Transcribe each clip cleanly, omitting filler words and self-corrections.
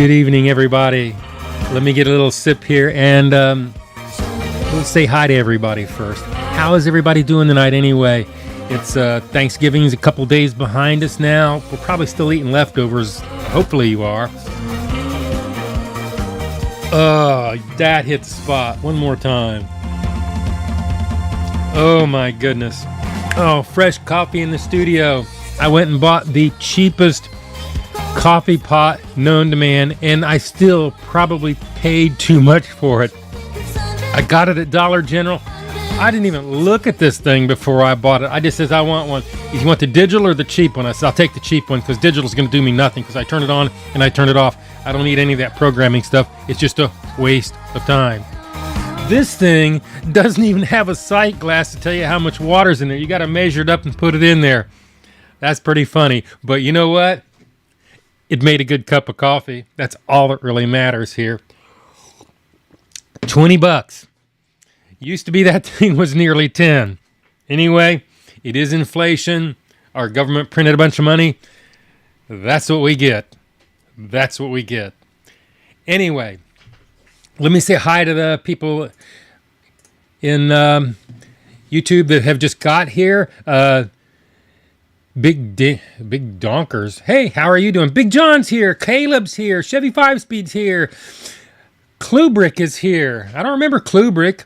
Good evening, everybody. Let me get a little sip here, and let's say hi to everybody first. How is everybody doing tonight anyway? It's Thanksgiving's a couple days behind us now. We're probably still eating leftovers. Hopefully you are. Oh, that hit the spot. One more time. Oh my goodness. Oh, fresh coffee in the studio. I went and bought the cheapest coffee pot known to man, and I still probably paid too much for it. I got it at Dollar General. I didn't even look at this thing before I bought it. I just says I want one. You want the digital or the cheap one? I said I'll take the cheap one because digital is going to do me nothing because I turn it on and I turn it off. I don't need any of that programming stuff. It's just a waste of time. This thing doesn't even have a sight glass to tell you how much water's in there. You got to measure it up and put it in there. That's pretty funny. But you know what? It made a good cup of coffee. That's all that really matters here. $20. Used to be that thing was nearly 10. Anyway, it is inflation. Our government printed a bunch of money. That's what we get. That's what we get. Anyway, let me say hi to the people in YouTube that have just got here. Big Donkers. Hey, how are you doing? Big John's here. Caleb's here. Chevy 5-Speed's here. Klubrick is here. I don't remember Klubrick.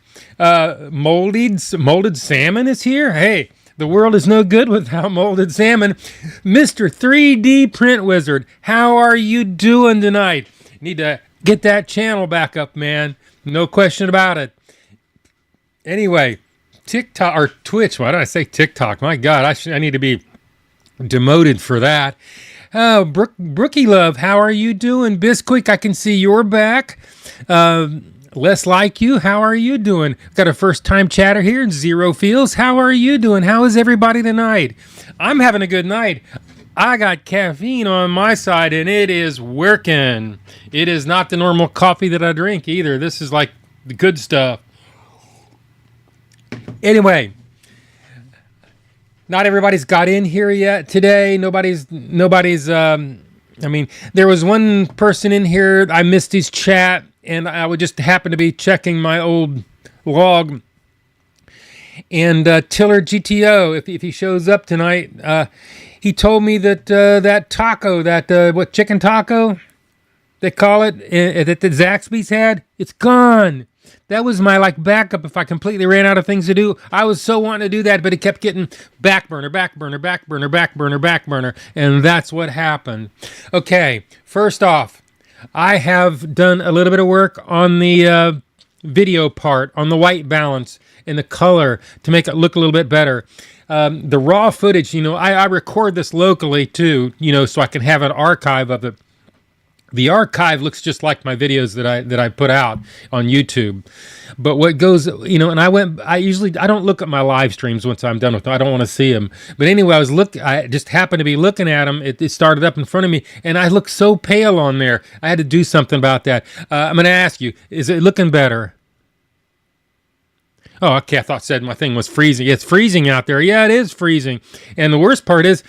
Molded Salmon is here. Hey, the world is no good without molded salmon. Mr. 3D Print Wizard, how are you doing tonight? Need to get that channel back up, man. No question about it. Anyway, TikTok or Twitch. Why did I say TikTok? My God, I need to be demoted for that. Oh, Brookie Love, how are you doing? Bisquick, I can see you're back. Less Like You, how are you doing? Got a first-time chatter here. Zero Feels, how are you doing? How is everybody tonight? I'm having a good night. I got caffeine on my side, and it is working. It is not the normal coffee that I drink either. This is like the good stuff. Anyway, not everybody's got in here yet today. Nobody's I mean, there was one person in here. I missed his chat, and I would just happen to be checking my old log. And Tiller GTO, if he shows up tonight, he told me that that taco, what chicken taco they call it, that the Zaxby's had, it's gone. That was my backup if I completely ran out of things to do. I was so wanting to do that, but it kept getting backburner, and that's what happened. Okay, first off, I have done a little bit of work on the video part, on the white balance and the color to make it look a little bit better. The raw footage, I record this locally too, so I can have an archive of it. The archive looks just like my videos that I put out on YouTube. But what goes, and I don't look at my live streams once I'm done with them. I don't want to see them. But anyway, I just happened to be looking at them. It started up in front of me, and I look so pale on there. I had to do something about that. I'm going to ask you, is it looking better? Oh, okay, I thought said my thing was freezing. It's freezing out there. Yeah, it is freezing. And the worst part is,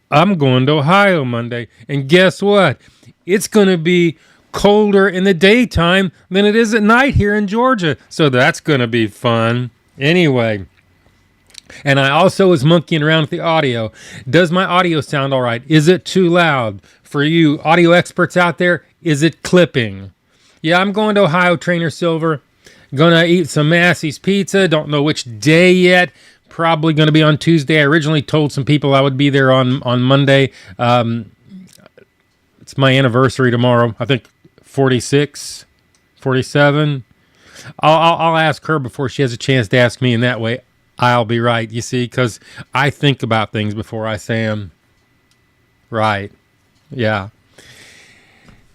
I'm going to Ohio Monday. And guess what? It's going to be colder in the daytime than it is at night here in Georgia. So that's going to be fun. Anyway, and I also was monkeying around with the audio. Does my audio sound all right? Is it too loud? For you audio experts out there, is it clipping? Yeah, I'm going to Ohio, Trainer Silver. Going to eat some Massey's Pizza. Don't know which day yet. Probably going to be on Tuesday. I originally told some people I would be there on Monday. It's my anniversary tomorrow. I think 46, 47. I'll ask her before she has a chance to ask me, and that way I'll be right, you see, because I think about things before I say them. Right. Yeah.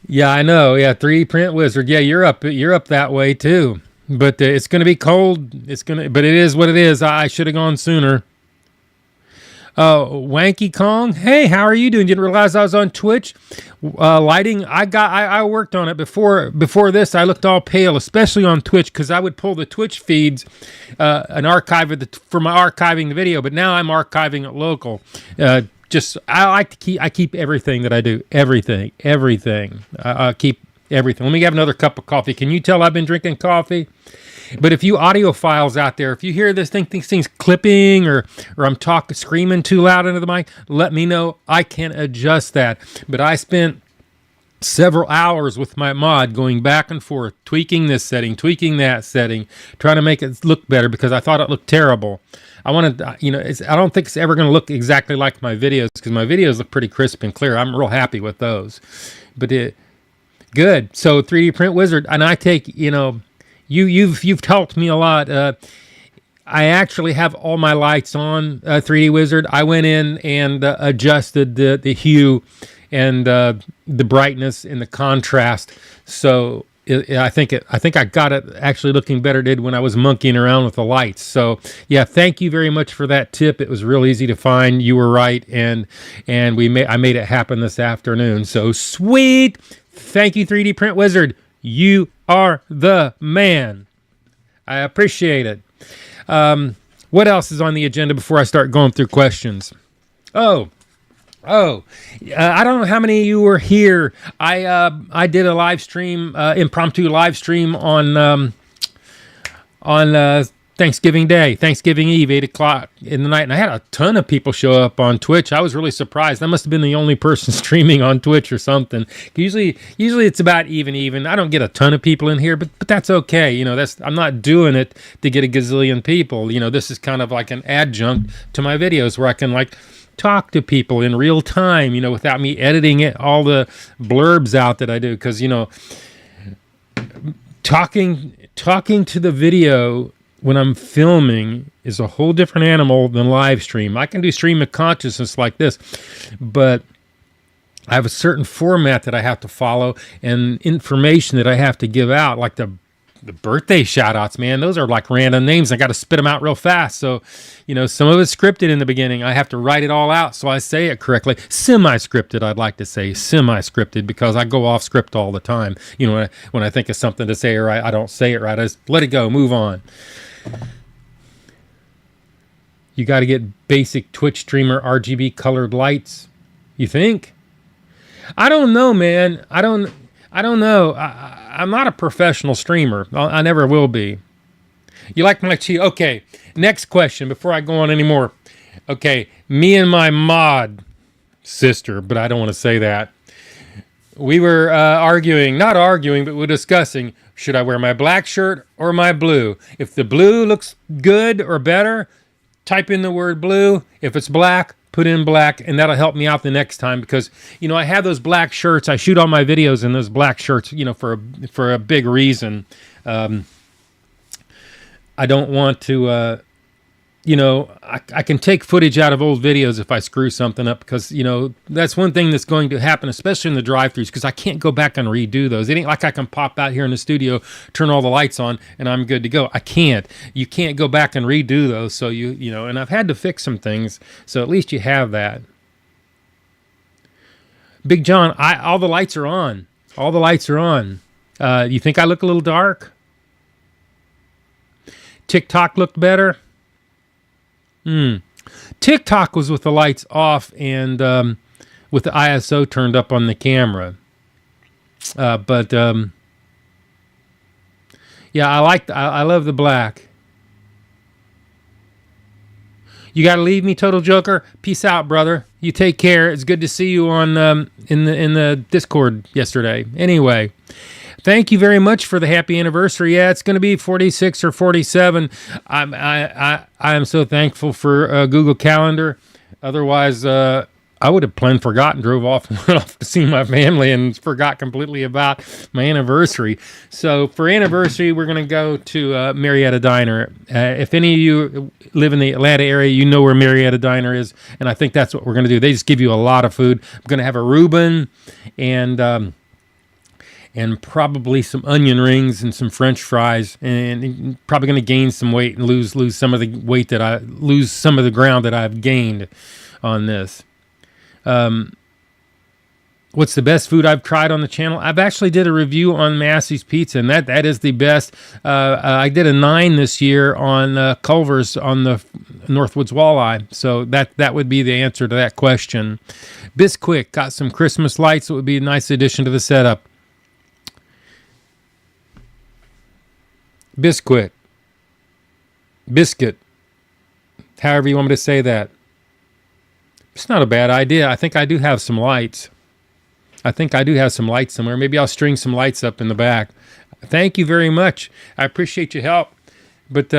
Yeah, I know. Yeah, 3D Print Wizard. Yeah, you're up that way too. But it's going to be cold. But it is what it is. I should have gone sooner. Wanky Kong, hey, how are you doing? Didn't realize I was on Twitch. Lighting, I worked on it before this. I looked all pale, especially on Twitch, because I would pull the Twitch feeds, an archive for my archiving the video. But now I'm archiving it local. I keep everything that I do, everything. I keep everything. Let me have another cup of coffee. Can you tell I've been drinking coffee? But if you audiophiles out there, if you hear this thing's clipping or I'm screaming too loud into the mic, let me know. I can adjust that. But I spent several hours with my mod going back and forth, tweaking this setting, tweaking that setting, trying to make it look better because I thought it looked terrible. I wanted, I don't think it's ever going to look exactly like my videos because my videos look pretty crisp and clear. I'm real happy with those. But good. So 3D Print Wizard, and I take, you've helped me a lot. I actually have all my lights on 3D Wizard. I went in and adjusted the hue and the brightness and the contrast. So I think I got it actually looking better than when I was monkeying around with the lights. So yeah, thank you very much for that tip. It was real easy to find. You were right, and I made it happen this afternoon. So sweet. Thank you, 3D Print Wizard. You are the man. I appreciate it. What else is on the agenda before I start going through questions? I don't know how many of you were here. I did a live stream, impromptu live stream on Thanksgiving Day, Thanksgiving Eve, 8 o'clock in the night, and I had a ton of people show up on Twitch. I was really surprised. I must have been the only person streaming on Twitch or something. Usually it's about even. I don't get a ton of people in here, but that's okay. I'm not doing it to get a gazillion people. This is kind of like an adjunct to my videos where I can talk to people in real time, without me editing all the blurbs out that I do. Because, talking to the video when I'm filming is a whole different animal than live stream. I can do stream of consciousness like this, but I have a certain format that I have to follow and information that I have to give out, like the birthday shout outs, man. Those are like random names. I got to spit them out real fast. So, some of it's scripted in the beginning. I have to write it all out so I say it correctly. Semi-scripted, I'd like to say. Semi-scripted, because I go off script all the time. When I think of something to say or I don't say it right. I just let it go, move on. You got to get basic Twitch streamer RGB colored lights. You think? I don't know, man. I don't know. I'm not a professional streamer. I never will be. You like my cheat? Okay, next question before I go on anymore. Okay, me and my mod sister, but I don't want to say that. We were not arguing, but we're discussing, should I wear my black shirt or my blue? If the blue looks good or better, type in the word blue. If it's black, put in black, and that'll help me out the next time because, I have those black shirts. I shoot all my videos in those black shirts, for a big reason. I don't want to, I can take footage out of old videos if I screw something up because, that's one thing that's going to happen, especially in the drive-thrus, because I can't go back and redo those. It ain't like I can pop out here in the studio, turn all the lights on, and I'm good to go. I can't. You can't go back and redo those. So, and I've had to fix some things, so at least you have that. Big John, all the lights are on. All the lights are on. You think I look a little dark? TikTok looked better? TikTok was with the lights off and with the ISO turned up on the camera. But yeah, I love the black. You got to leave me, Total Joker. Peace out, brother. You take care. It's good to see you on in the Discord yesterday. Anyway, thank you very much for the happy anniversary. Yeah, it's going to be 46 or 47. I am so thankful for Google Calendar. Otherwise, I would have forgot and drove off and went off to see my family and forgot completely about my anniversary. So for anniversary, we're going to go to Marietta Diner. If any of you live in the Atlanta area, you know where Marietta Diner is, and I think that's what we're going to do. They just give you a lot of food. I'm going to have a Reuben and probably some onion rings and some French fries, and probably going to gain some weight and lose some of the weight lose some of the ground that I've gained on this. What's the best food I've tried on the channel? I've actually did a review on Massey's Pizza, and that is the best. I did a 9 this year on Culver's on the Northwoods Walleye, so that would be the answer to that question. Bisquick got some Christmas lights. It would be a nice addition to the setup. Biscuit. Biscuit. However you want me to say that. It's not a bad idea. I think I do have some lights. I think I do have some lights somewhere. Maybe I'll string some lights up in the back. Thank you very much. I appreciate your help. But,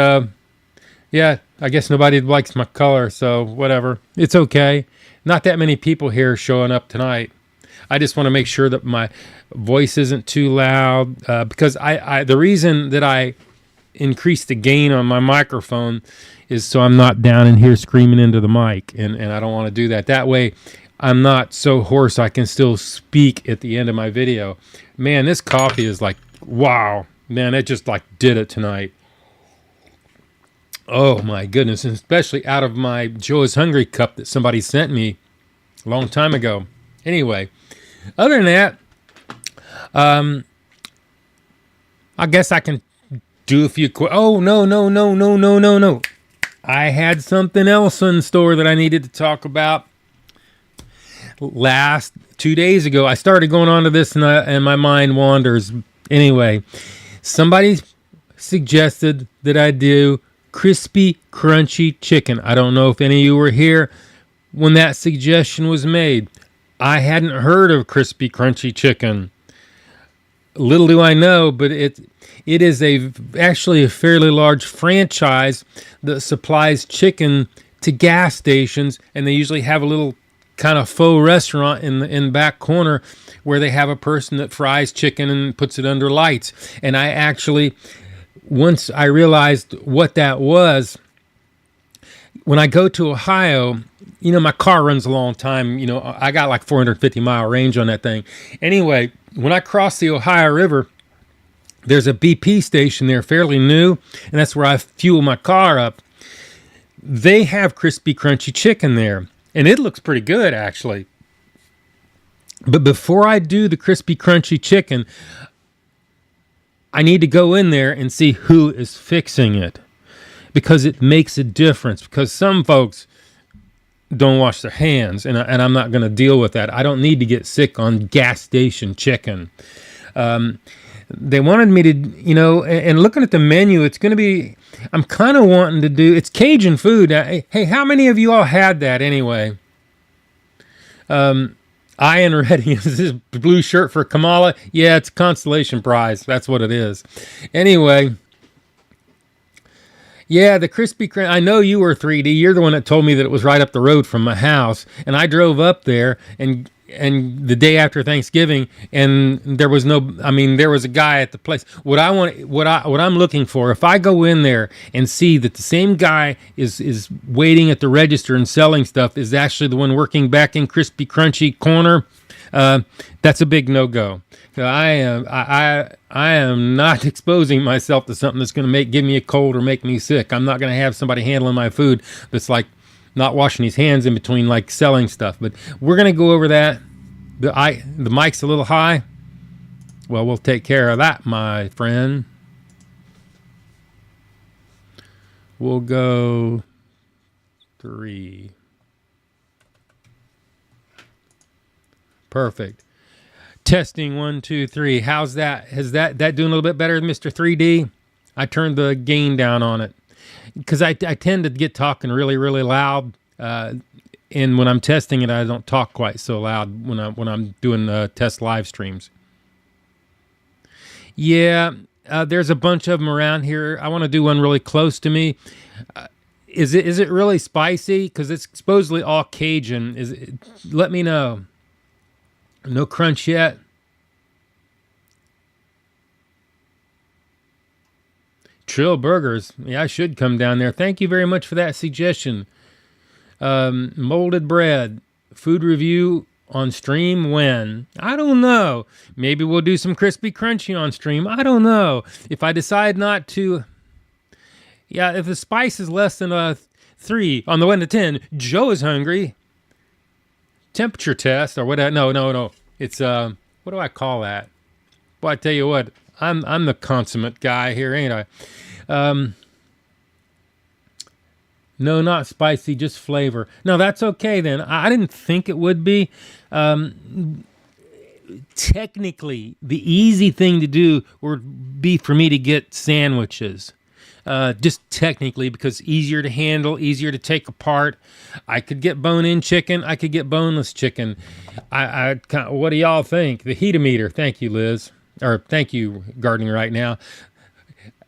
yeah, I guess nobody likes my color, so whatever. It's okay. Not that many people here showing up tonight. I just want to make sure that my voice isn't too loud, because the reason that I increased the gain on my microphone is so I'm not down in here screaming into the mic, and I don't want to do that. That way, I'm not so hoarse I can still speak at the end of my video. Man, this coffee is like, wow. Man, it just like did it tonight. Oh my goodness, and especially out of my Joe is Hungry cup that somebody sent me a long time ago. Anyway, other than that, I guess I can do a few oh, no. I had something else in store that I needed to talk about. 2 days ago, I started going on to this and my mind wanders. Anyway, somebody suggested that I do crispy, crunchy chicken. I don't know if any of you were here when that suggestion was made. I hadn't heard of crispy, crunchy chicken. Little do I know, but it is actually a fairly large franchise that supplies chicken to gas stations, and they usually have a little kind of faux restaurant in the back corner where they have a person that fries chicken and puts it under lights. And I actually, once I realized what that was, when I go to Ohio, you know, my car runs a long time. You know, I got like 450-mile range on that thing. Anyway, when I cross the Ohio River, there's a BP station there, fairly new, and that's where I fuel my car up. They have crispy, crunchy chicken there, and it looks pretty good, actually. But before I do the crispy, crunchy chicken, I need to go in there and see who is fixing it, because it makes a difference, because some folks don't wash their hands, and I'm not going to deal with that. I don't need to get sick on gas station chicken. They wanted me to, you know, and looking at the menu, it's going to be, I'm kind of wanting to do, it's Cajun food. Hey, how many of you all had that anyway? Ian Reddy, is this blue shirt for Kamala? Yeah, it's a consolation prize. That's what it is. Anyway. Yeah, the crispy crunch. I know you were 3D. You're the one that told me that it was right up the road from my house, and I drove up there and the day after Thanksgiving, and there was there was a guy at the place. What I'm looking for, if I go in there and see that the same guy is waiting at the register and selling stuff is actually the one working back in crispy crunchy corner, that's a big no-go. I am not exposing myself to something that's going to give me a cold or make me sick. I'm not going to have somebody handling my food that's like not washing his hands in between, like selling stuff. But we're going to go over that. The mic's a little high. Well, we'll take care of that, my friend. We'll go 3. Perfect. Testing 1, 2, 3. How's that? Is that doing a little bit better than Mr. 3D? I turned the gain down on it because I tend to get talking really, really loud. And when I'm testing it, I don't talk quite so loud when I'm doing test live streams. Yeah, there's a bunch of them around here. I want to do one really close to me. Is it really spicy? Because it's supposedly all Cajun. Let me know. No crunch yet. Trill Burgers. Yeah, I should come down there. Thank you very much for that suggestion. Molded bread. Food review on stream when? I don't know. Maybe we'll do some crispy crunchy on stream. I don't know. If I decide not to. Yeah, if the spice is less than 3 on the 1 to 10, Joe is hungry. Temperature test or whatever. No. It's what do I call that? Well, I tell you what, I'm the consummate guy here, ain't I? No, not spicy, just flavor. No, that's okay then. I didn't think it would be. Technically, the easy thing to do would be for me to get sandwiches. Just technically, because easier to handle, easier to take apart. I could get bone-in chicken. I could get boneless chicken. What do y'all think? The Heatometer. Thank you, Liz. Or thank you, Gardening Right Now.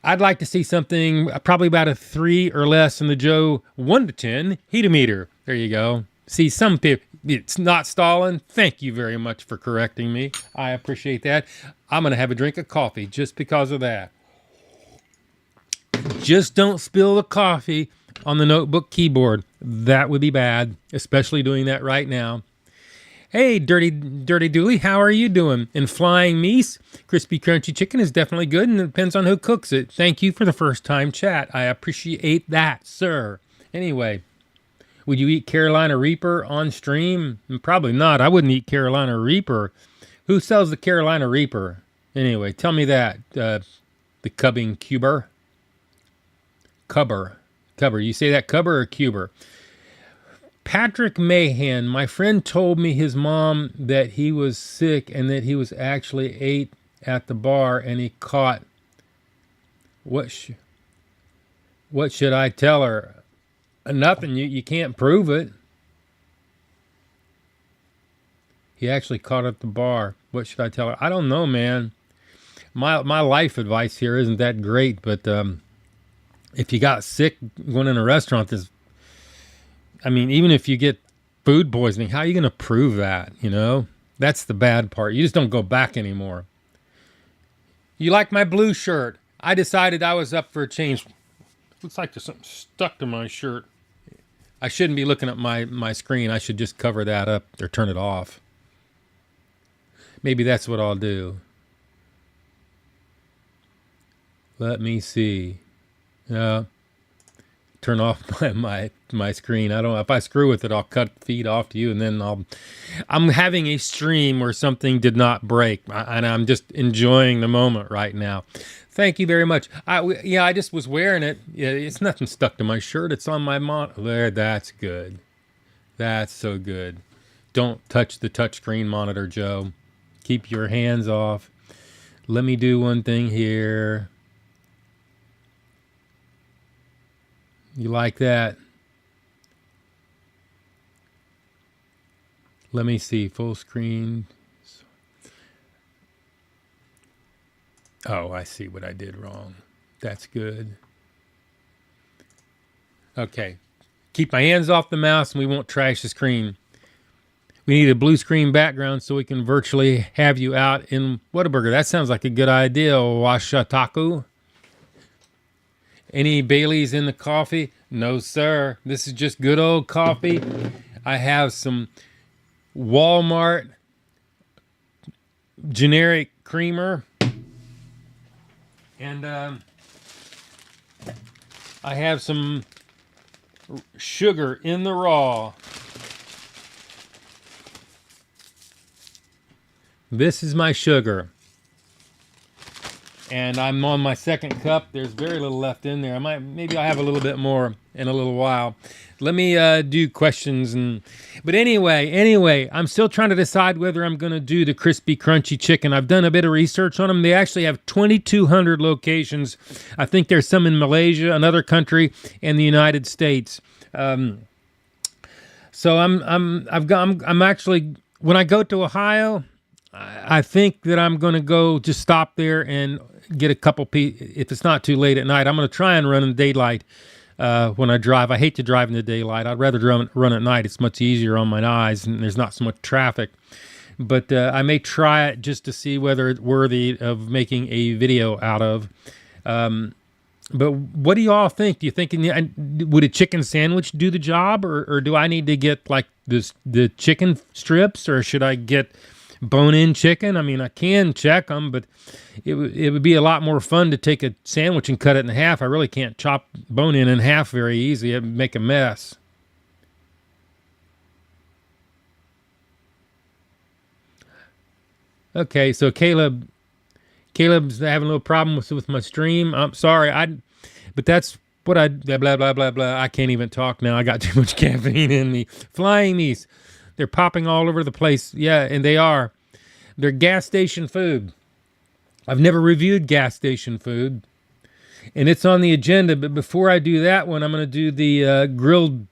I'd like to see something probably about a 3 or less in the Joe 1 to 10 Heatometer. There you go. See, some people, it's not stalling. Thank you very much for correcting me. I appreciate that. I'm going to have a drink of coffee just because of that. Just don't spill the coffee on the notebook keyboard. That would be bad, especially doing that right now. Hey, Dirty Dooley, how are you doing? And Flying Meese, crispy crunchy chicken is definitely good, and it depends on who cooks it. Thank you for the first time chat. I appreciate that, sir. Anyway, would you eat Carolina Reaper on stream? Probably not. I wouldn't eat Carolina Reaper. Who sells the Carolina Reaper? Anyway, tell me that. The cubbing cuber. Cubber. You say that cubber or cuber? Patrick Mahan, my friend told me his mom that he was sick and that he was actually ate at the bar and he caught. What should I tell her? Nothing. You can't prove it. He actually caught at the bar. What should I tell her? I don't know, man. My life advice here isn't that great, but if you got sick going in a restaurant, even if you get food poisoning, how are you going to prove that? That's the bad part. You just don't go back anymore. You like my blue shirt? I decided I was up for a change. Looks like there's something stuck to my shirt. I shouldn't be looking at my screen. I should just cover that up or turn it off. Maybe that's what I'll do. Let me see. Turn off my screen. I don't know if I screw with it, I'll cut the feed off to you, and then I'm having a stream where something did not break, and I'm just enjoying the moment right now. Thank you very much. I just was wearing it. Yeah, it's nothing stuck to my shirt. It's on my monitor. There, that's good. That's so good. Don't touch the touchscreen monitor, Joe. Keep your hands off. Let me do one thing here. You like that? Let me see. Full screen. Oh, I see what I did wrong. That's good. Okay. Keep my hands off the mouse and we won't trash the screen. We need a blue screen background so we can virtually have you out in Whataburger. That sounds like a good idea, Washataku. Any Baileys in the coffee? No, sir. This is just good old coffee. I have some Walmart generic creamer. And I have some sugar in the raw. This is my sugar. And I'm on my second cup. There's very little left in there. Maybe I'll have a little bit more in a little while. Let me do questions. But anyway, I'm still trying to decide whether I'm going to do the crispy crunchy chicken. I've done a bit of research on them. They actually have 2,200 locations. I think there's some in Malaysia, another country, and the United States. So I'm actually, when I go to Ohio, I think that I'm going to go just stop there and get a couple if it's not too late at night. I'm going to try and run in daylight when I drive. I hate to drive in the daylight. I'd rather run at night. It's much easier on my eyes and there's not so much traffic. But I may try it just to see whether it's worthy of making a video out of. But what do you all think? Do you think would a chicken sandwich do the job, or do I need to get like the chicken strips, or should I get bone-in chicken? I mean, I can check them, but it would be a lot more fun to take a sandwich and cut it in half. I really can't chop bone-in half very easy. It'd make a mess. Okay, so Caleb's having a little problem with my stream. I'm sorry, but that's what blah blah blah blah. I can't even talk now. I got too much caffeine in me. Flying Meese. They're popping all over the place. Yeah, and they are. They're gas station food. I've never reviewed gas station food, and it's on the agenda. But before I do that one, I'm going to do the grilled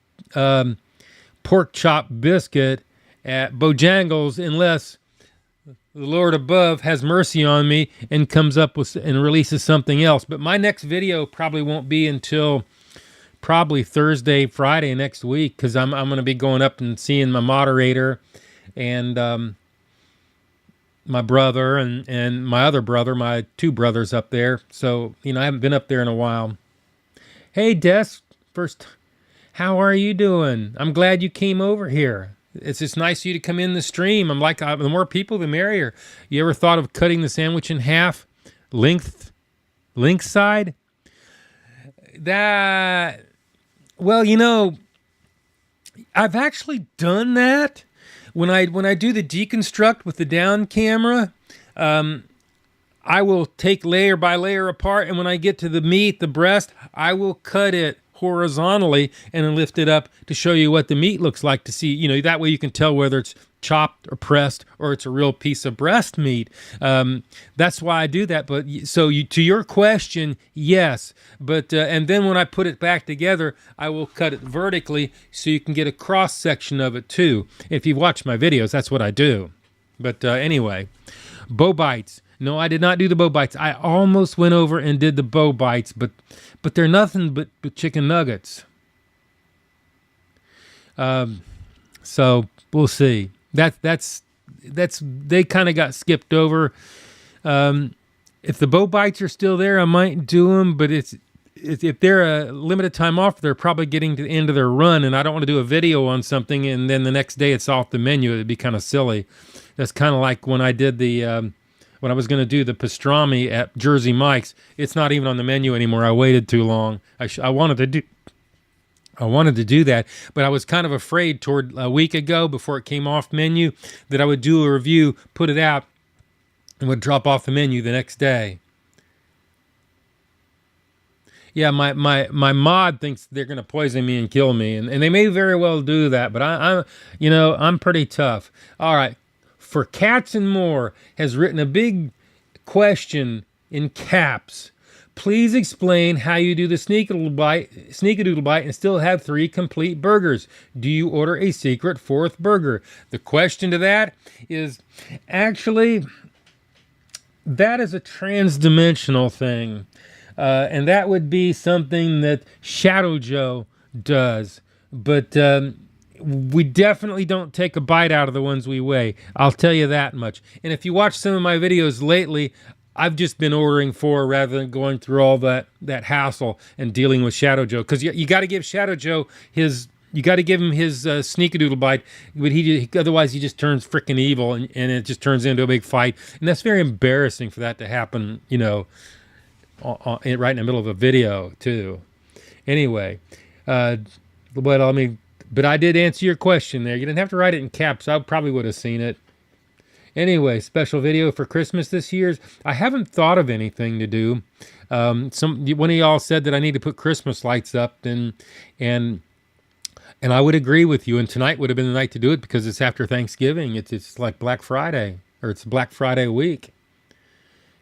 pork chop biscuit at Bojangles, unless the Lord above has mercy on me and comes up with and releases something else. But my next video probably won't be until probably Thursday, Friday next week, because I'm going to be going up and seeing my moderator and my brother and my other brother, my two brothers up there. So, you know, I haven't been up there in a while. Hey, Des, first, how are you doing? I'm glad you came over here. It's just nice of you to come in the stream. I'm like, the more people, the merrier. You ever thought of cutting the sandwich in half, length side? That, well, you know, I've actually done that. When I do the deconstruct with the down camera, I will take layer by layer apart, and when I get to the meat, the breast, I will cut it horizontally and then lift it up to show you what the meat looks like, to see, you know, that way you can tell whether it's chopped or pressed or it's a real piece of breast meat. That's why I do that. But so to your question, yes. But and then when I put it back together, I will cut it vertically so you can get a cross section of it too. If you've watched my videos, that's what I do. But anyway, bow bites. No, I did not do the bow bites. I almost went over and did the bow bites, but they're nothing but chicken nuggets. So we'll see. That's they kind of got skipped over. If the bow bites are still there, I might do them, but if they're a limited time offer, they're probably getting to the end of their run, and I don't want to do a video on something and then the next day it's off the menu. It'd be kind of silly. That's kind of like when I did the when I was going to do the pastrami at Jersey Mike's. It's not even on the menu anymore. I waited too long. I wanted to do that, but I was kind of afraid toward a week ago before it came off menu that I would do a review, put it out, and would drop off the menu the next day. Yeah, my mod thinks they're going to poison me and kill me, and they may very well do that, but I'm pretty tough. All right. For Cats and More has written a big question in caps. Please explain how you do the sneakadoodle bite and still have 3 complete burgers. Do you order a secret 4th burger? The question to that is, actually, that is a trans-dimensional thing. And that would be something that Shadow Joe does. But we definitely don't take a bite out of the ones we weigh. I'll tell you that much. And if you watch some of my videos lately, I've just been ordering 4 rather than going through all that hassle and dealing with Shadow Joe. Because you got to give Shadow Joe his... You got to give him his sneakadoodle bite, but otherwise he just turns freaking evil, and it just turns into a big fight. And that's very embarrassing for that to happen, you know, right in the middle of a video too. Anyway, but I did answer your question there. You didn't have to write it in caps. I probably would have seen it. Anyway, special video for Christmas this year. I haven't thought of anything to do. One of y'all said that I need to put Christmas lights up, and I would agree with you. And tonight would have been the night to do it because it's after Thanksgiving. It's like Black Friday, or it's Black Friday week.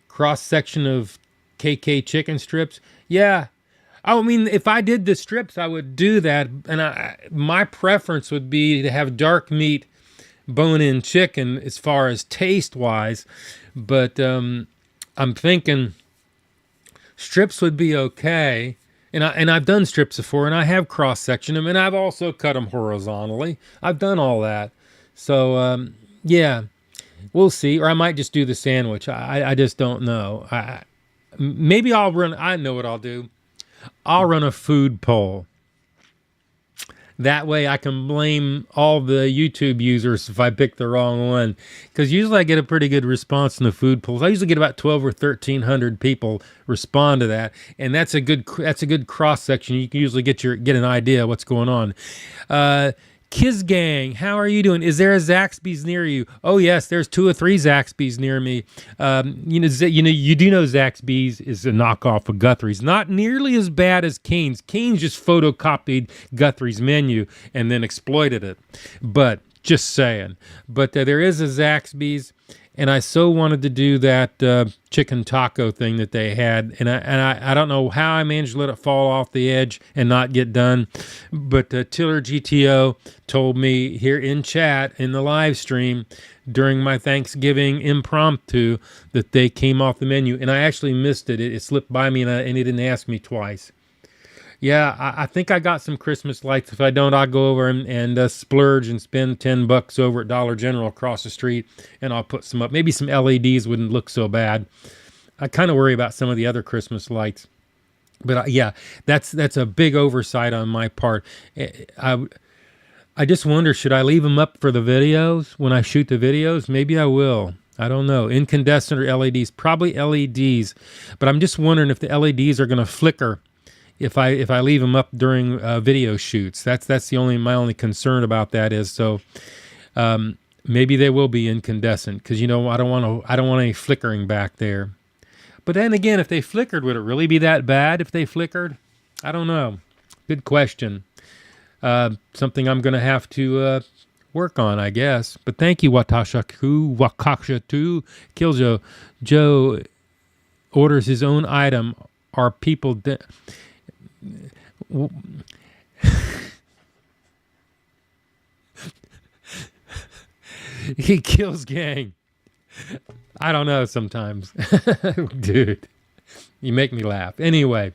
Cross section of KK chicken strips. Yeah. I mean, if I did the strips, I would do that. And my preference would be to have dark meat, bone-in chicken as far as taste-wise. But I'm thinking strips would be okay. And I've done strips before, and I have cross-sectioned them, and I've also cut them horizontally. I've done all that. So, yeah, we'll see. Or I might just do the sandwich. I just don't know. Maybe I'll run... I know what I'll do. I'll run a food poll. That way I can blame all the YouTube users if I pick the wrong one. Because usually I get a pretty good response in the food polls. I usually get about 12 or 1,300 people respond to that. And that's a good cross section. You can usually get an idea of what's going on. Kiz Gang, how are you doing? Is there a Zaxby's near you? Oh yes, there's 2 or 3 Zaxby's near me. You do know Zaxby's is a knockoff of Guthrie's. Not nearly as bad as Cane's. Cane's just photocopied Guthrie's menu and then exploited it. But Just saying. But there is a Zaxby's, and I so wanted to do that chicken taco thing that they had, and I don't know how I managed to let it fall off the edge and not get done. But Tiller GTO told me here in chat in the live stream during my Thanksgiving impromptu that they came off the menu, and I actually missed it. It slipped by me, and he didn't ask me twice. Yeah, I think I got some Christmas lights. If I don't, I'll go over and splurge and spend $10 over at Dollar General across the street, and I'll put some up. Maybe some LEDs wouldn't look so bad. I kind of worry about some of the other Christmas lights. But yeah, that's a big oversight on my part. I just wonder, should I leave them up for the videos when I shoot the videos? Maybe I will. I don't know. Incandescent or LEDs? Probably LEDs. But I'm just wondering if the LEDs are going to flicker if I leave them up during video shoots. That's my only concern about that is, so maybe they will be incandescent, because I don't want any flickering back there. But then again, if they flickered, would it really be that bad if they flickered? I don't know. Good question. Something I'm going to have to work on, I guess. But thank you, Wakasha2 Killjoe. Joe orders his own item. Are people... He kills gang. I don't know sometimes. Dude, you make me laugh. Anyway,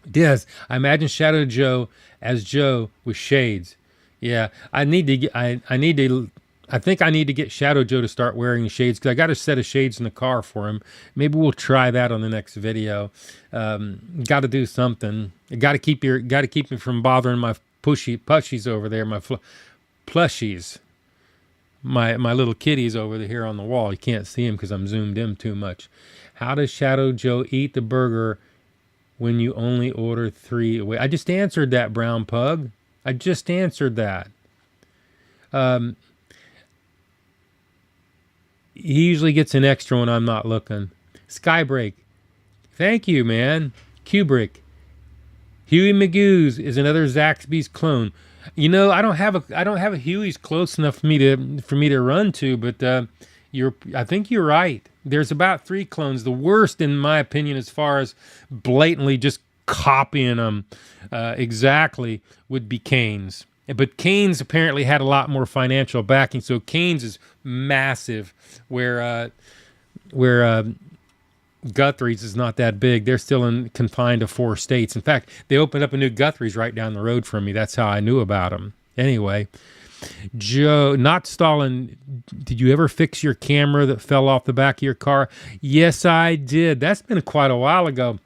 Des, I imagine Shadow Joe as Joe with shades. Yeah, I think I need to get Shadow Joe to start wearing shades, because I got a set of shades in the car for him. Maybe we'll try that on the next video. Got to do something. Got to keep me from bothering my plushies over there. My plushies, my little kitties over here on the wall. You can't see them because I'm zoomed in too much. How does Shadow Joe eat the burger when you only order 3 away? I just answered that, Brown Pug. I just answered that. He usually gets an extra when I'm not looking. Skybreak. Thank you, man. Kubrick. Huey Magoo's is another Zaxby's clone. I don't have a Huey's close enough for me to run to, but I think you're right. There's about 3 clones. The worst, in my opinion, as far as blatantly just copying them exactly, would be Cane's. But Cane's apparently had a lot more financial backing, so Cane's is massive, where Guthrie's is not that big. They're still confined to 4 states. In fact, they opened up a new Guthrie's right down the road from me. That's how I knew about them. Anyway, Joe, not Stalin, did you ever fix your camera that fell off the back of your car? Yes, I did. That's been quite a while ago.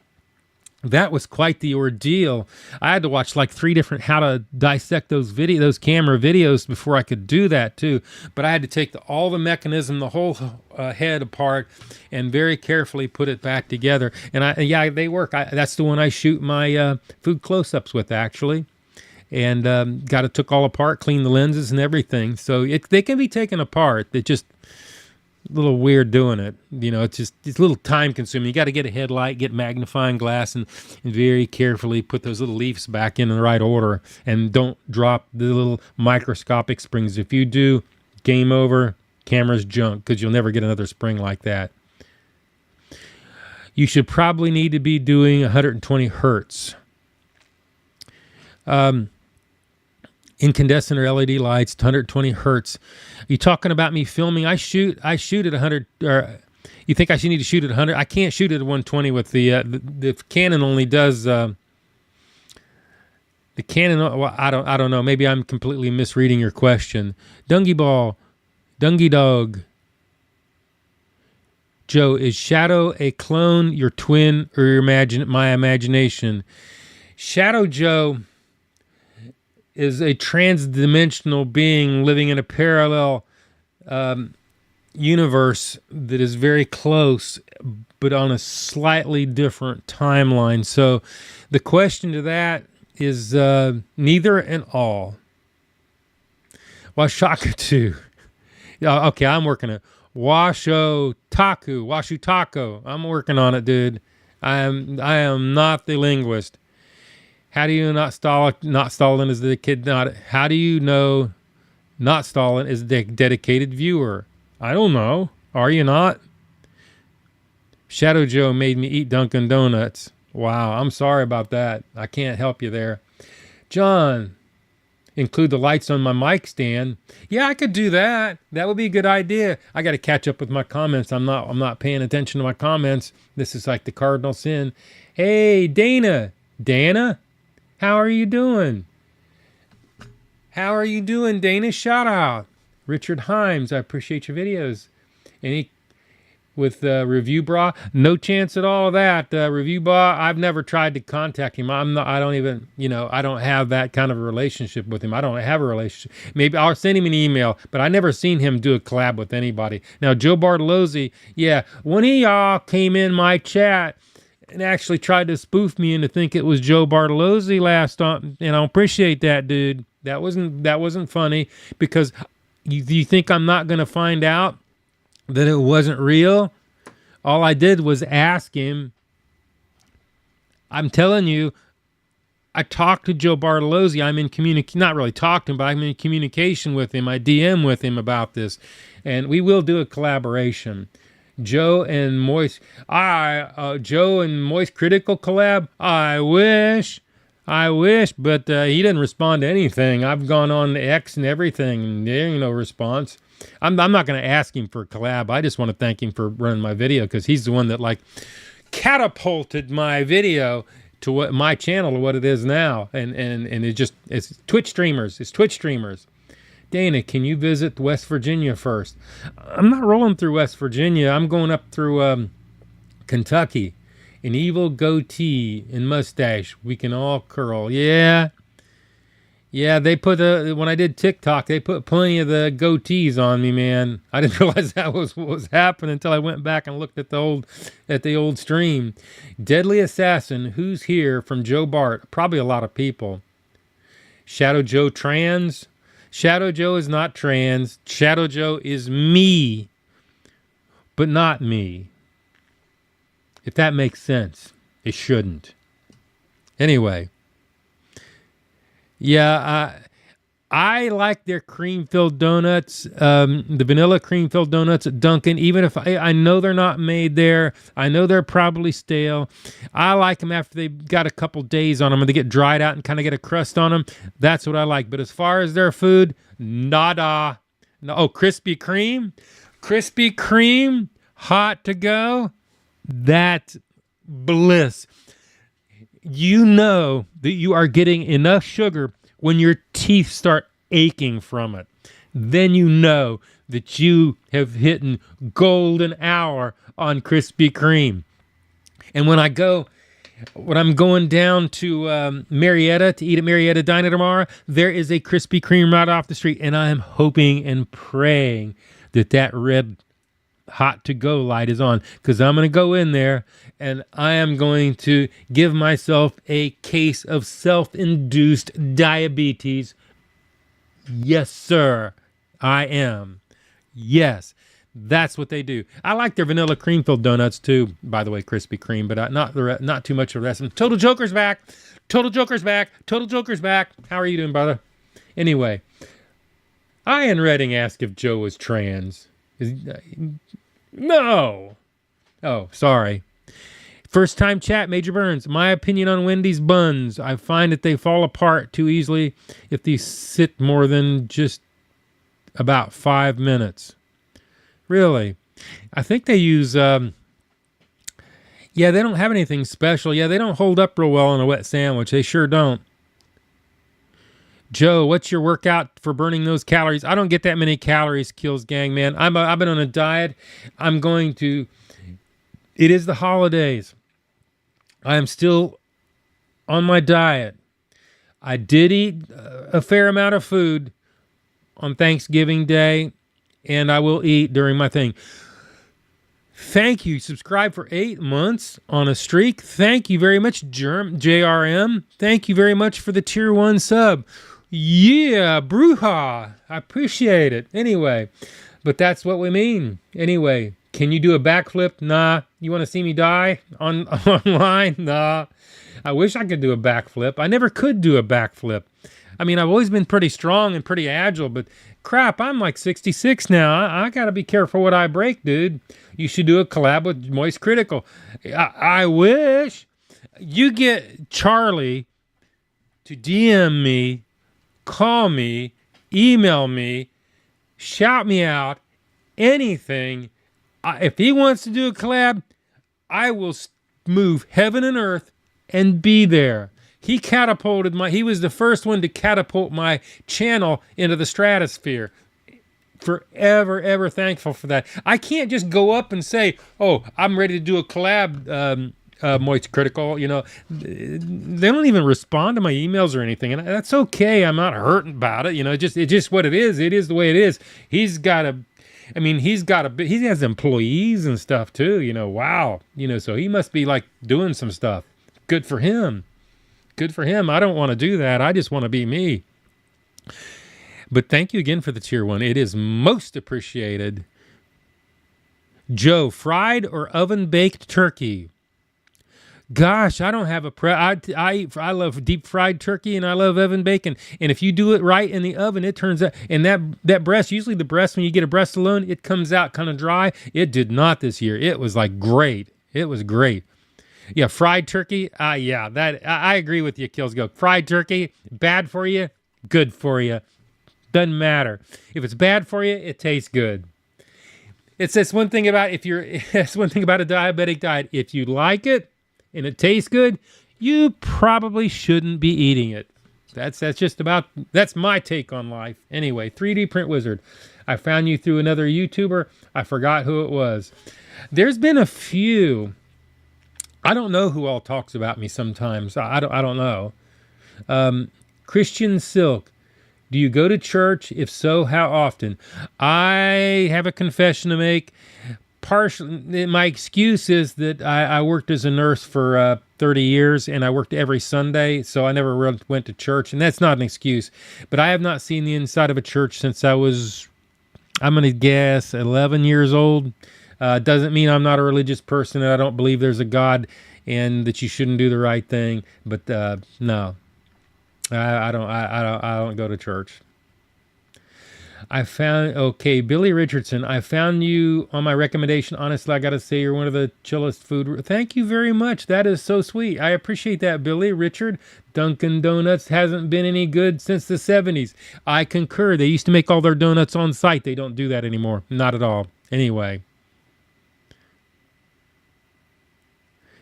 That was quite the ordeal. I had to watch like 3 different how to dissect those camera videos before I could do that too. But I had to take all the mechanism, the whole head apart, and very carefully put it back together. And they work. That's the one I shoot my food close-ups with, actually. And took all apart, cleaned the lenses and everything. So they can be taken apart. They just a little weird doing it. It's a little time consuming. You got to get a headlight, get magnifying glass, and very carefully put those little leaves back in the right order, and don't drop the little microscopic springs. If you do, game over, camera's junk, because you'll never get another spring like that. You should probably need to be doing 120 hertz. Incandescent or LED lights, 120 hertz. You talking about me filming? I shoot at 100. Or you think I should need to shoot at 100? I can't shoot at 120 with the Canon only does the Canon. Well, I don't know. Maybe I'm completely misreading your question. Dungy Ball, Dungy Dog. Joe, is Shadow a clone, your twin, or my imagination? Shadow Joe is a trans-dimensional being living in a parallel universe that is very close, but on a slightly different timeline. So the question to that is neither and all. Washaka 2. Okay, I'm working it. Washu Taco. I'm working on it, dude. I am not the linguist. How do you not Stalin is the kid not? How do you know not Stalin, is the dedicated viewer. I don't know. Are you not? Shadow Joe made me eat Dunkin' Donuts. Wow, I'm sorry about that. I can't help you there. John, include the lights on my mic stand. Yeah, I could do that. That would be a good idea. I got to catch up with my comments. I'm not paying attention to my comments. This is like the cardinal sin. Hey, Dana. Dana, how are you doing? How are you doing, Dana? Shout out. Richard Himes, I appreciate your videos. Any with Review Bra? No chance at all of that. Review Bra, I've never tried to contact him. I don't even, I don't have that kind of a relationship with him. I don't have a relationship. Maybe I'll send him an email, but I never seen him do a collab with anybody. Now, Joe Bartolozzi, yeah, one of y'all came in my chat and actually tried to spoof me into think it was Joe Bartolozzi last time, and I appreciate that, dude. That wasn't funny, because you think I'm not going to find out that it wasn't real? All I did was ask him. I'm telling you, I talked to Joe Bartolozzi. I'm in not really talking, but I'm in communication with him. I DM with him about this, and we will do a collaboration. Joe and Moist Critical collab. I wish, but he didn't respond to anything. I've gone on to X and everything, and there ain't no response. I'm not going to ask him for a collab. I just want to thank him for running my video, because he's the one that catapulted my video to my channel to what it is now. And it's Twitch streamers. It's Twitch streamers. Dana, can you visit West Virginia first? I'm not rolling through West Virginia. I'm going up through Kentucky. An evil goatee and mustache. We can all curl. Yeah. Yeah, they put when I did TikTok, they put plenty of the goatees on me, man. I didn't realize that was what was happening until I went back and looked at the old stream. Deadly Assassin, who's here from Joe Bart? Probably a lot of people. Shadow Joe trans? Shadow Joe is not trans. Shadow Joe is me, but not me. If that makes sense. It shouldn't. Anyway. Yeah, I like their cream-filled donuts, the vanilla cream-filled donuts at Dunkin'. Even if I know they're not made there, I know they're probably stale. I like them after they've got a couple days on them and they get dried out and kind of get a crust on them. That's what I like. But as far as their food, nada. No, oh, Krispy Kreme? Krispy Kreme, hot to go. That's bliss. You know that you are getting enough sugar when your teeth start aching from it. Then you know that you have hit a golden hour on Krispy Kreme. And when I'm going down to Marietta to eat at Marietta Diner tomorrow, there is a Krispy Kreme right off the street, and I am hoping and praying that red hot to go light is on, because I'm going to go in there and I am going to give myself a case of self-induced diabetes. Yes, sir, I am. Yes, that's what they do. I like their vanilla cream-filled donuts too, by the way, Krispy Kreme, but not too much of the rest. Total Joker's back. Total Joker's back. Total Joker's back. How are you doing, brother? Anyway, Ian Redding asked if Joe was trans. No. Oh, sorry. First time chat, Major Burns. My opinion on Wendy's buns. I find that they fall apart too easily if they sit more than just about 5 minutes. Really? I think they use, they don't have anything special. Yeah, they don't hold up real well on a wet sandwich. They sure don't. Joe, what's your workout for burning those calories? I don't get that many calories, Kills Gang, man. I've been on a diet. It is the holidays. I am still on my diet. I did eat a fair amount of food on Thanksgiving Day, and I will eat during my thing. Thank you. Subscribe for 8 months on a streak. Thank you very much, JRM. Thank you very much for the tier 1 sub. Yeah, Bruja. I appreciate it. Anyway, but that's what we mean. Anyway, can you do a backflip? Nah. You want to see me die online? Nah. I wish I could do a backflip. I never could do a backflip. I mean, I've always been pretty strong and pretty agile, but crap, I'm like 66 now. I got to be careful what I break, dude. You should do a collab with Moist Critical. I wish. You get Charlie to DM me, call me, email me, shout me out, anything. If he wants to do a collab, I will move heaven and earth and be there. He was the first one to catapult my channel into the stratosphere. Forever, ever thankful for that. I can't just go up and say, oh, I'm ready to do a collab, Moist Critical. You know, they don't even respond to my emails or anything. And that's okay. I'm not hurting about it. You know, it's just what it is. It is the way it is. He has employees and stuff too, you know, wow. You know, so he must be like doing some stuff. Good for him. Good for him. I don't want to do that. I just want to be me. But thank you again for the tier 1. It is most appreciated. Joe, fried or oven baked turkey? Gosh, I don't have a I love deep fried turkey and I love oven bacon. And if you do it right in the oven, it turns out, and that breast, usually the breast, when you get a breast alone, it comes out kind of dry. It did not this year. It was like great. It was great. Yeah, fried turkey. Yeah, that I agree with you, Kills Go. Fried turkey, bad for you, good for you. Doesn't matter. If it's bad for you, it tastes good. It's one thing about it's one thing about a diabetic diet. If you like it and it tastes good, you probably shouldn't be eating it. That's my take on life. Anyway, 3D Print Wizard. I found you through another YouTuber. I forgot who it was. There's been a few. I don't know who all talks about me sometimes. I don't know. Christian Silk. Do you go to church? If so, how often? I have a confession to make. Partially, my excuse is that I worked as a nurse for 30 years and I worked every Sunday, so I never went to church, and that's not an excuse. But I have not seen the inside of a church since I was, I'm going to guess, 11 years old. Doesn't mean I'm not a religious person and I don't believe there's a God and that you shouldn't do the right thing. But no, I don't go to church. Billy Richardson, I found you on my recommendation. Honestly, I got to say you're one of the chillest food. Thank you very much. That is so sweet. I appreciate that, Billy. Richard, Dunkin' Donuts hasn't been any good since the 70s. I concur. They used to make all their donuts on site. They don't do that anymore. Not at all. Anyway.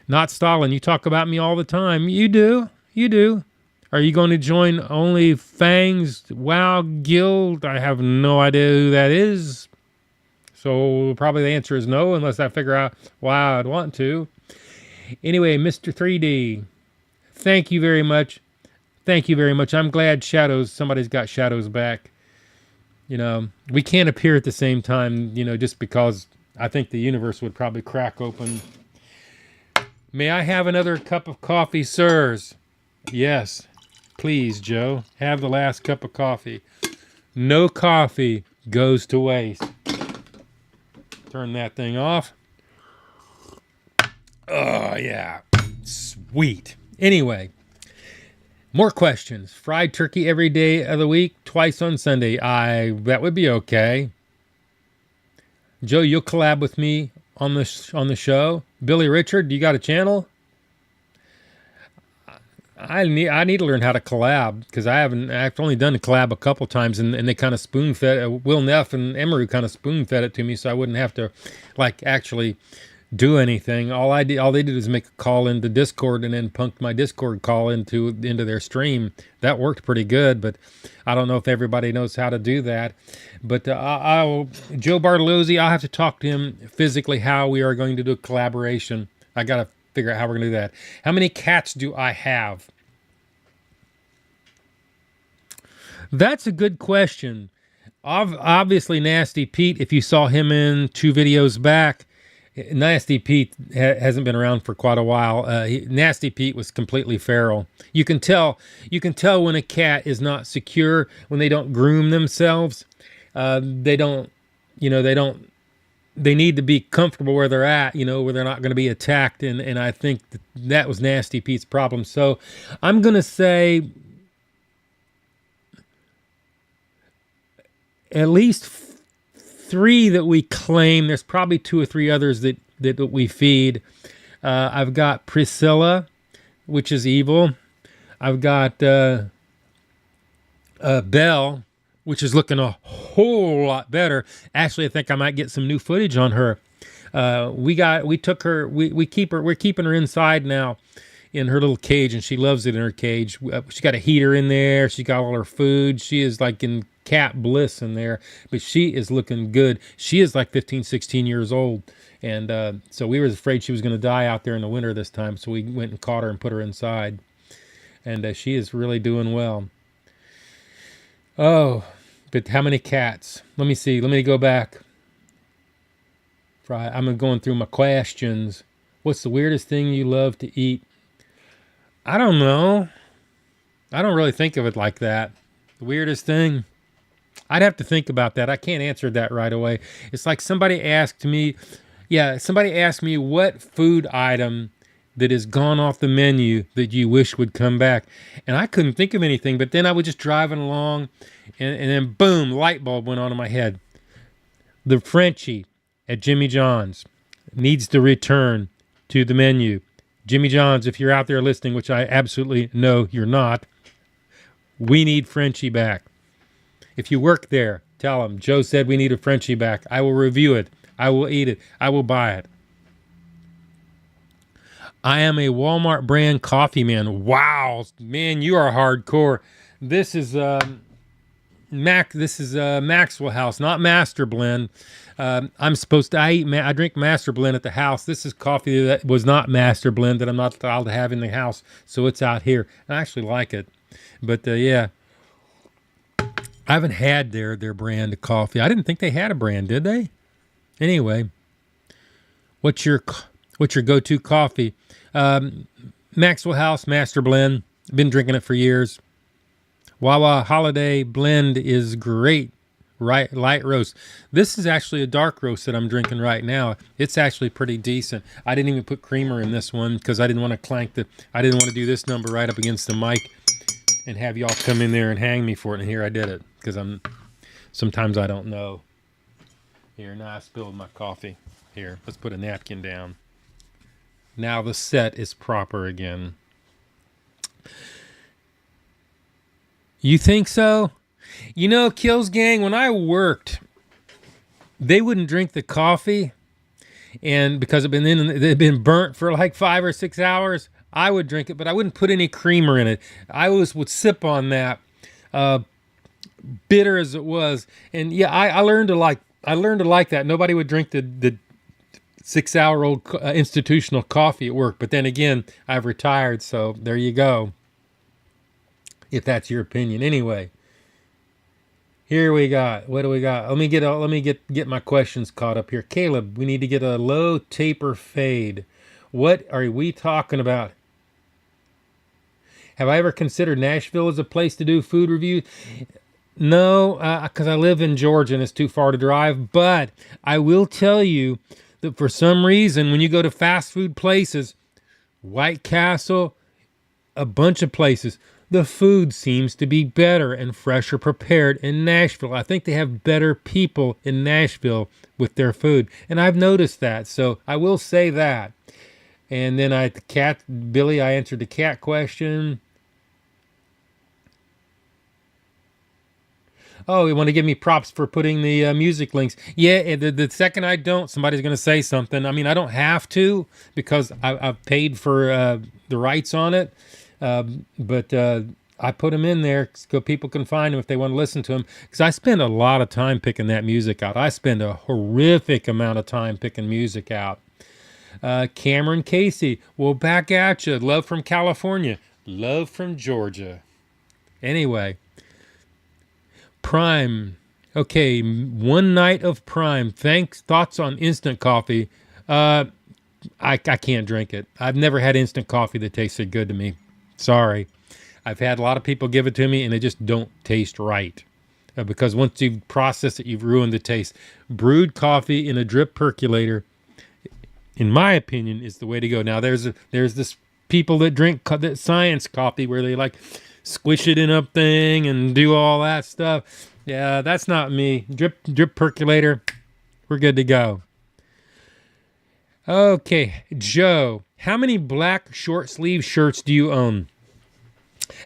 Not Stalin. You talk about me all the time. You do. You do. Are you going to join Only Fangs WoW Guild? I have no idea who that is. So probably the answer is no, unless I figure out why I'd want to. Anyway, Mr. 3D, thank you very much. Thank you very much. I'm glad somebody's got Shadows back. You know, we can't appear at the same time, you know, just because I think the universe would probably crack open. May I have another cup of coffee, sirs? Yes. Please, Joe, have the last cup of coffee. No coffee goes to waste. Turn that thing off. Oh, yeah. Sweet. Anyway, more questions. Fried turkey every day of the week, twice on Sunday. That would be okay. Joe, you'll collab with me on the show. Billy Richard, you got a channel? I need to learn how to collab, because I've only done a collab a couple times, and they kind of spoon fed Will Neff and Emery kind of spoon fed it to me, so I wouldn't have to like actually do anything. All they did was make a call into Discord and then punked my Discord call into their stream. That worked pretty good, but I don't know if everybody knows how to do that. But Joe Bartolozzi, I'll have to talk to him physically how we are going to do a collaboration. I got to figure out how we're going to do that. How many cats do I have? That's a good question. Obviously, Nasty Pete, if you saw him in 2 videos back, Nasty Pete hasn't been around for quite a while. Nasty Pete was completely feral. You can tell when a cat is not secure, when they don't groom themselves. They need to be comfortable where they're at, you know, where they're not going to be attacked. And I think that, was Nasty Pete's problem. So I'm going to say at least three that we claim. There's probably two or three others that we feed. I've got Priscilla, which is evil. I've got Belle, which is looking a whole lot better. Actually, I think I might get some new footage on her. We're keeping her inside now in her little cage, and she loves it in her cage. She's got a heater in there. She's got all her food. She is like in cat bliss in there, but she is looking good. She is like 15, 16 years old. And so we were afraid she was going to die out there in the winter this time. So we went and caught her and put her inside. And she is really doing well. Oh, but how many cats? Let me see. Let me go back. I'm going through my questions. What's the weirdest thing you love to eat? I don't know. I don't really think of it like that. The weirdest thing? I'd have to think about that. I can't answer that right away. It's like somebody asked me what food item that has gone off the menu that you wish would come back. And I couldn't think of anything, but then I was just driving along and then boom, light bulb went on in my head. The Frenchie at Jimmy John's needs to return to the menu. Jimmy John's, if you're out there listening, which I absolutely know you're not, we need Frenchie back. If you work there, tell them, Joe said we need a Frenchie back. I will review it. I will eat it. I will buy it. I am a Walmart brand coffee man. Wow, man, you are hardcore. This is Maxwell House, not Master Blend. I drink Master Blend at the house. This is coffee that was not Master Blend that I'm not allowed to have in the house, so it's out here. I actually like it, but yeah, I haven't had their brand of coffee. I didn't think they had a brand, did they? Anyway, what's your go-to coffee? Maxwell House Master Blend. Been drinking it for years. Wawa Holiday Blend is great. Right, light roast. This is actually a dark roast that I'm drinking right now. It's actually pretty decent. I didn't even put creamer in this one because I didn't want to do this number right up against the mic and have y'all come in there and hang me for it. And here I did it because sometimes I don't know. Here, now I spilled my coffee. Here, let's put a napkin down. Now the set is proper again. You think so? You know, Kills Gang, when I worked, they wouldn't drink the coffee, and because it had been burnt for like 5 or 6 hours, I would drink it, but I wouldn't put any creamer in it. I would sip on that, bitter as it was, and yeah, I learned to like that. Nobody would drink the 6-hour-old institutional coffee at work, but then again, I've retired, so there you go. If that's your opinion, anyway. Here we got, what do we got? Let me get my questions caught up here. Caleb, we need to get a low taper fade. What are we talking about? Have I ever considered Nashville as a place to do food reviews? No, because I live in Georgia and it's too far to drive. But I will tell you that for some reason, when you go to fast food places, White Castle, a bunch of places, the food seems to be better and fresher prepared in Nashville. I think they have better people in Nashville with their food. And I've noticed that. So I will say that. And then Billy, I answered the cat question. Oh, you want to give me props for putting the music links. Yeah, the second I don't, somebody's going to say something. I mean, I don't have to because I've paid for the rights on it. But I put them in there so people can find them if they want to listen to them. Because I spend a lot of time picking that music out. I spend a horrific amount of time picking music out. Cameron Casey, well, back at you. Love from California. Love from Georgia. Anyway. Prime. Okay, one night of Prime. Thoughts on instant coffee. I can't drink it. I've never had instant coffee that tasted good to me. Sorry. I've had a lot of people give it to me and they just don't taste right. Because once you've processed it, you've ruined the taste. Brewed coffee in a drip percolator, in my opinion, is the way to go. Now, there's this people that drink that science coffee where they like squish it in a thing and do all that stuff. Yeah, that's not me. Drip percolator. We're good to go. Okay, Joe, how many black short sleeve shirts do you own?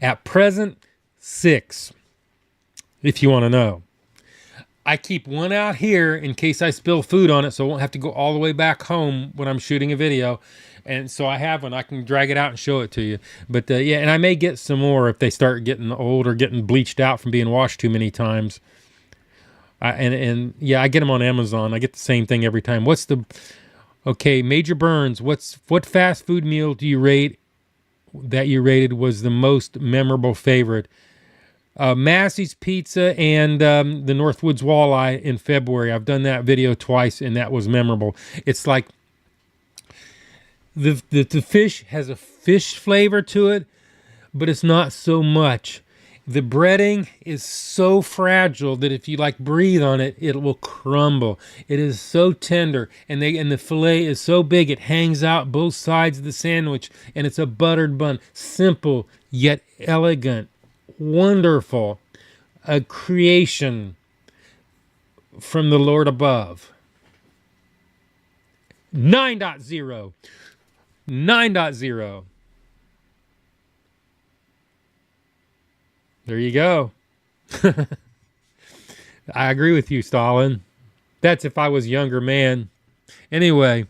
At present, 6, if you want to know. I keep one out here in case I spill food on it, so I won't have to go all the way back home when I'm shooting a video. And so I have one. I can drag it out and show it to you. But yeah, and I may get some more if they start getting old or getting bleached out from being washed too many times. And yeah, I get them on Amazon. I get the same thing every time. Okay, Major Burns, what fast food meal do you rate that you rated was the most memorable favorite? Massey's Pizza and the Northwoods Walleye in February. I've done that video twice, and that was memorable. It's like the fish has a fish flavor to it, but it's not so much. The breading is so fragile that if you like breathe on it, it will crumble. It is so tender, and the fillet is so big it hangs out both sides of the sandwich, and it's a buttered bun. Simple yet elegant, wonderful, a creation from the Lord above. 9.0. 9.0. There you go. I agree with you, Stalin. That's if I was younger man. Anyway,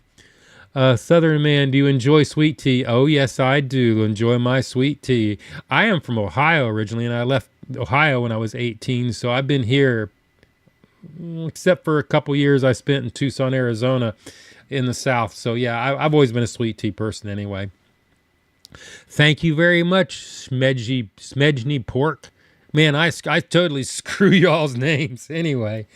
Southern man, do you enjoy sweet tea? Oh, yes, I do enjoy my sweet tea. I am from Ohio originally, and I left Ohio when I was 18, so I've been here, except for a couple years I spent in Tucson, Arizona, in the South. So, yeah, I've always been a sweet tea person anyway. Thank you very much, Smedgny Pork. Man, I totally screw y'all's names anyway.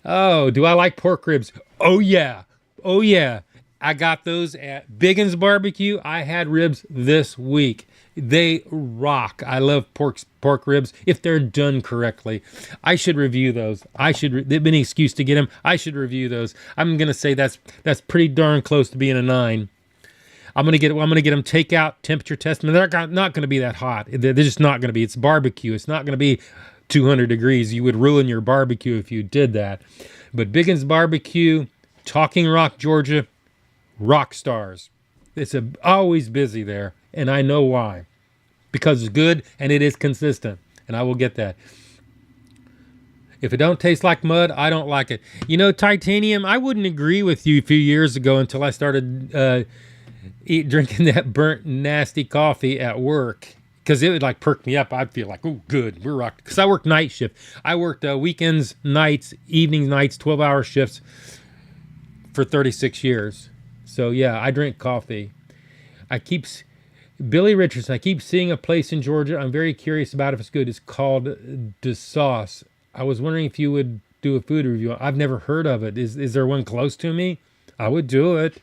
Oh, do I like pork ribs? Oh, yeah. Oh, yeah. I got those at Biggin's Barbecue. I had ribs this week. They rock. I love pork ribs if they're done correctly. I should review those. They've been an excuse to get them. I should review those. I'm gonna say that's pretty darn close to being a 9. I'm gonna get them takeout, temperature test. They're not gonna be that hot. They're just not gonna be. It's barbecue. It's not gonna be 200 degrees. You would ruin your barbecue if you did that. But Biggin's Barbecue, Talking Rock, Georgia, rock stars. It's always busy there, and I know why. Because it's good and it is consistent, and I will get that. If it don't taste like mud, I don't like it. You know, Titanium, I wouldn't agree with you a few years ago until I started drinking that burnt, nasty coffee at work. Because it would like perk me up. I'd feel like, oh, good, we're rocked. Because I worked night shift. I worked weekends, nights, evenings, nights, 12-hour shifts for 36 years. So, yeah, I drink coffee. Billy Richards, I keep seeing a place in Georgia. I'm very curious about if it's good. It's called DeSauce. I was wondering if you would do a food review. I've never heard of it. Is there one close to me? I would do it.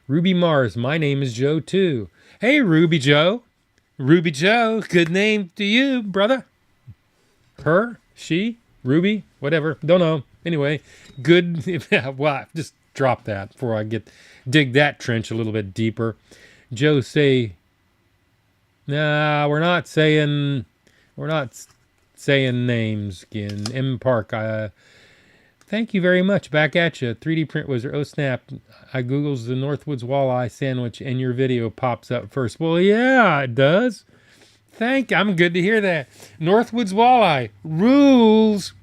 Ruby Mars, my name is Joe too. Hey, Ruby Joe. Ruby Joe, good name to you, brother. Her, she, Ruby, whatever. Don't know. Anyway, good. Well, just drop that before I dig that trench a little bit deeper. Joe say, nah, we're not saying names again. M Park, thank you very much. Back at you. 3D Print Wizard. Oh, snap. I Googles the Northwoods Walleye sandwich and your video pops up first. Well, yeah, it does. I'm good to hear that. Northwoods Walleye rules.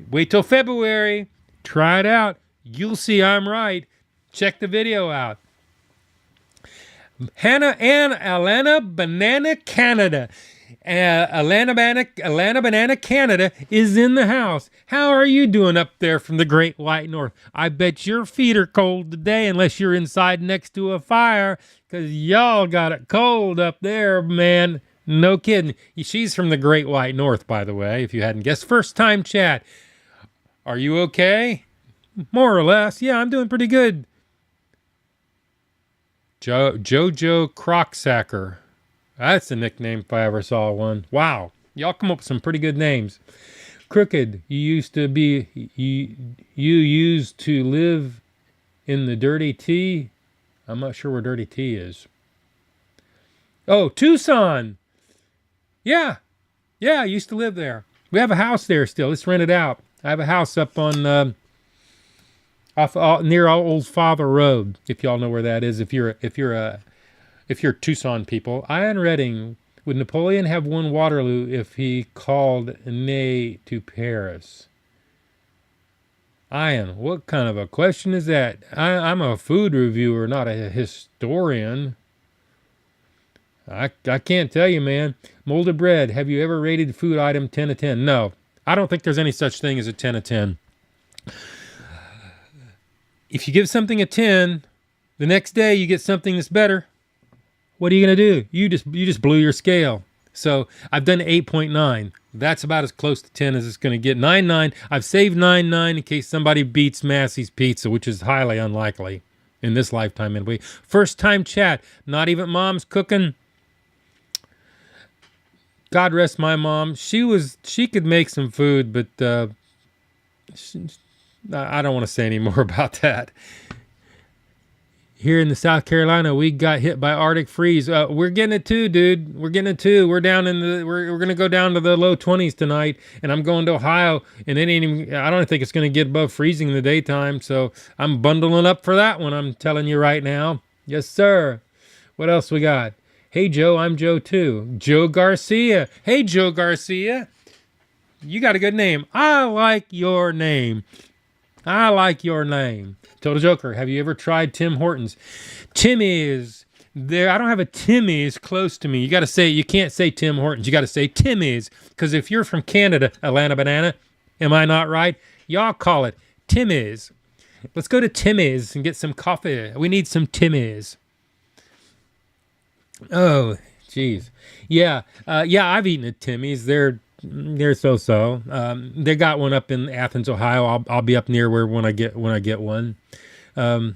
Wait till February. Try it out. You'll see I'm right. Check the video out. Hannah Ann Atlanta Banana Canada. Atlanta Banana Canada is in the house. How are you doing up there from the Great White North? I bet your feet are cold today unless you're inside next to a fire, because y'all got it cold up there, man. No kidding. She's from the Great White North, by the way, if you hadn't guessed. First time chat. Are you okay? More or less. Yeah, I'm doing pretty good. Jojo Crocksacker. That's a nickname if I ever saw one. Wow. Y'all come up with some pretty good names. Crooked. You used to live in the Dirty T. I'm not sure where Dirty T is. Oh, Tucson. Yeah. Yeah, I used to live there. We have a house there still. Let's rent it out. I have a house up on near Old Father Road. If y'all know where that is, if you're Tucson people. Ian Redding, would Napoleon have won Waterloo if he called nay to Paris? Ian, what kind of a question is that? I'm a food reviewer, not a historian. I can't tell you, man. Molded bread. Have you ever rated food item 10 to 10? No. I don't think there's any such thing as a 10 to 10. If you give something a 10, the next day you get something that's better. What are you going to do? You just blew your scale. So I've done 8.9. That's about as close to 10 as it's going to get. 9.9. I've saved 9.9 in case somebody beats Massey's Pizza, which is highly unlikely in this lifetime anyway. First time chat. Not even mom's cooking. God rest my mom. She could make some food, but I don't want to say any more about that. Here in the South Carolina, we got hit by Arctic freeze. We're getting it too, dude. We're getting it too. We're gonna go down to the low 20s tonight, and I'm going to Ohio, and it ain't even. I don't think it's gonna get above freezing in the daytime. So I'm bundling up for that one. I'm telling you right now. Yes, sir. What else we got? Hey Joe, I'm Joe too. Joe Garcia. Hey Joe Garcia. You got a good name. I like your name. I like your name. Total Joker, have you ever tried Tim Hortons? Timmy's. There, I don't have a Timmy's close to me. You got to say, you can't say Tim Hortons. You got to say Timmy's. Because if you're from Canada, Atlanta Banana, am I not right? Y'all call it Timmy's. Let's go to Timmy's and get some coffee. We need some Timmy's. Oh, jeez. Yeah, I've eaten at Timmy's. They're so-so. They got one up in Athens, Ohio. I'll be up near where when I get one. When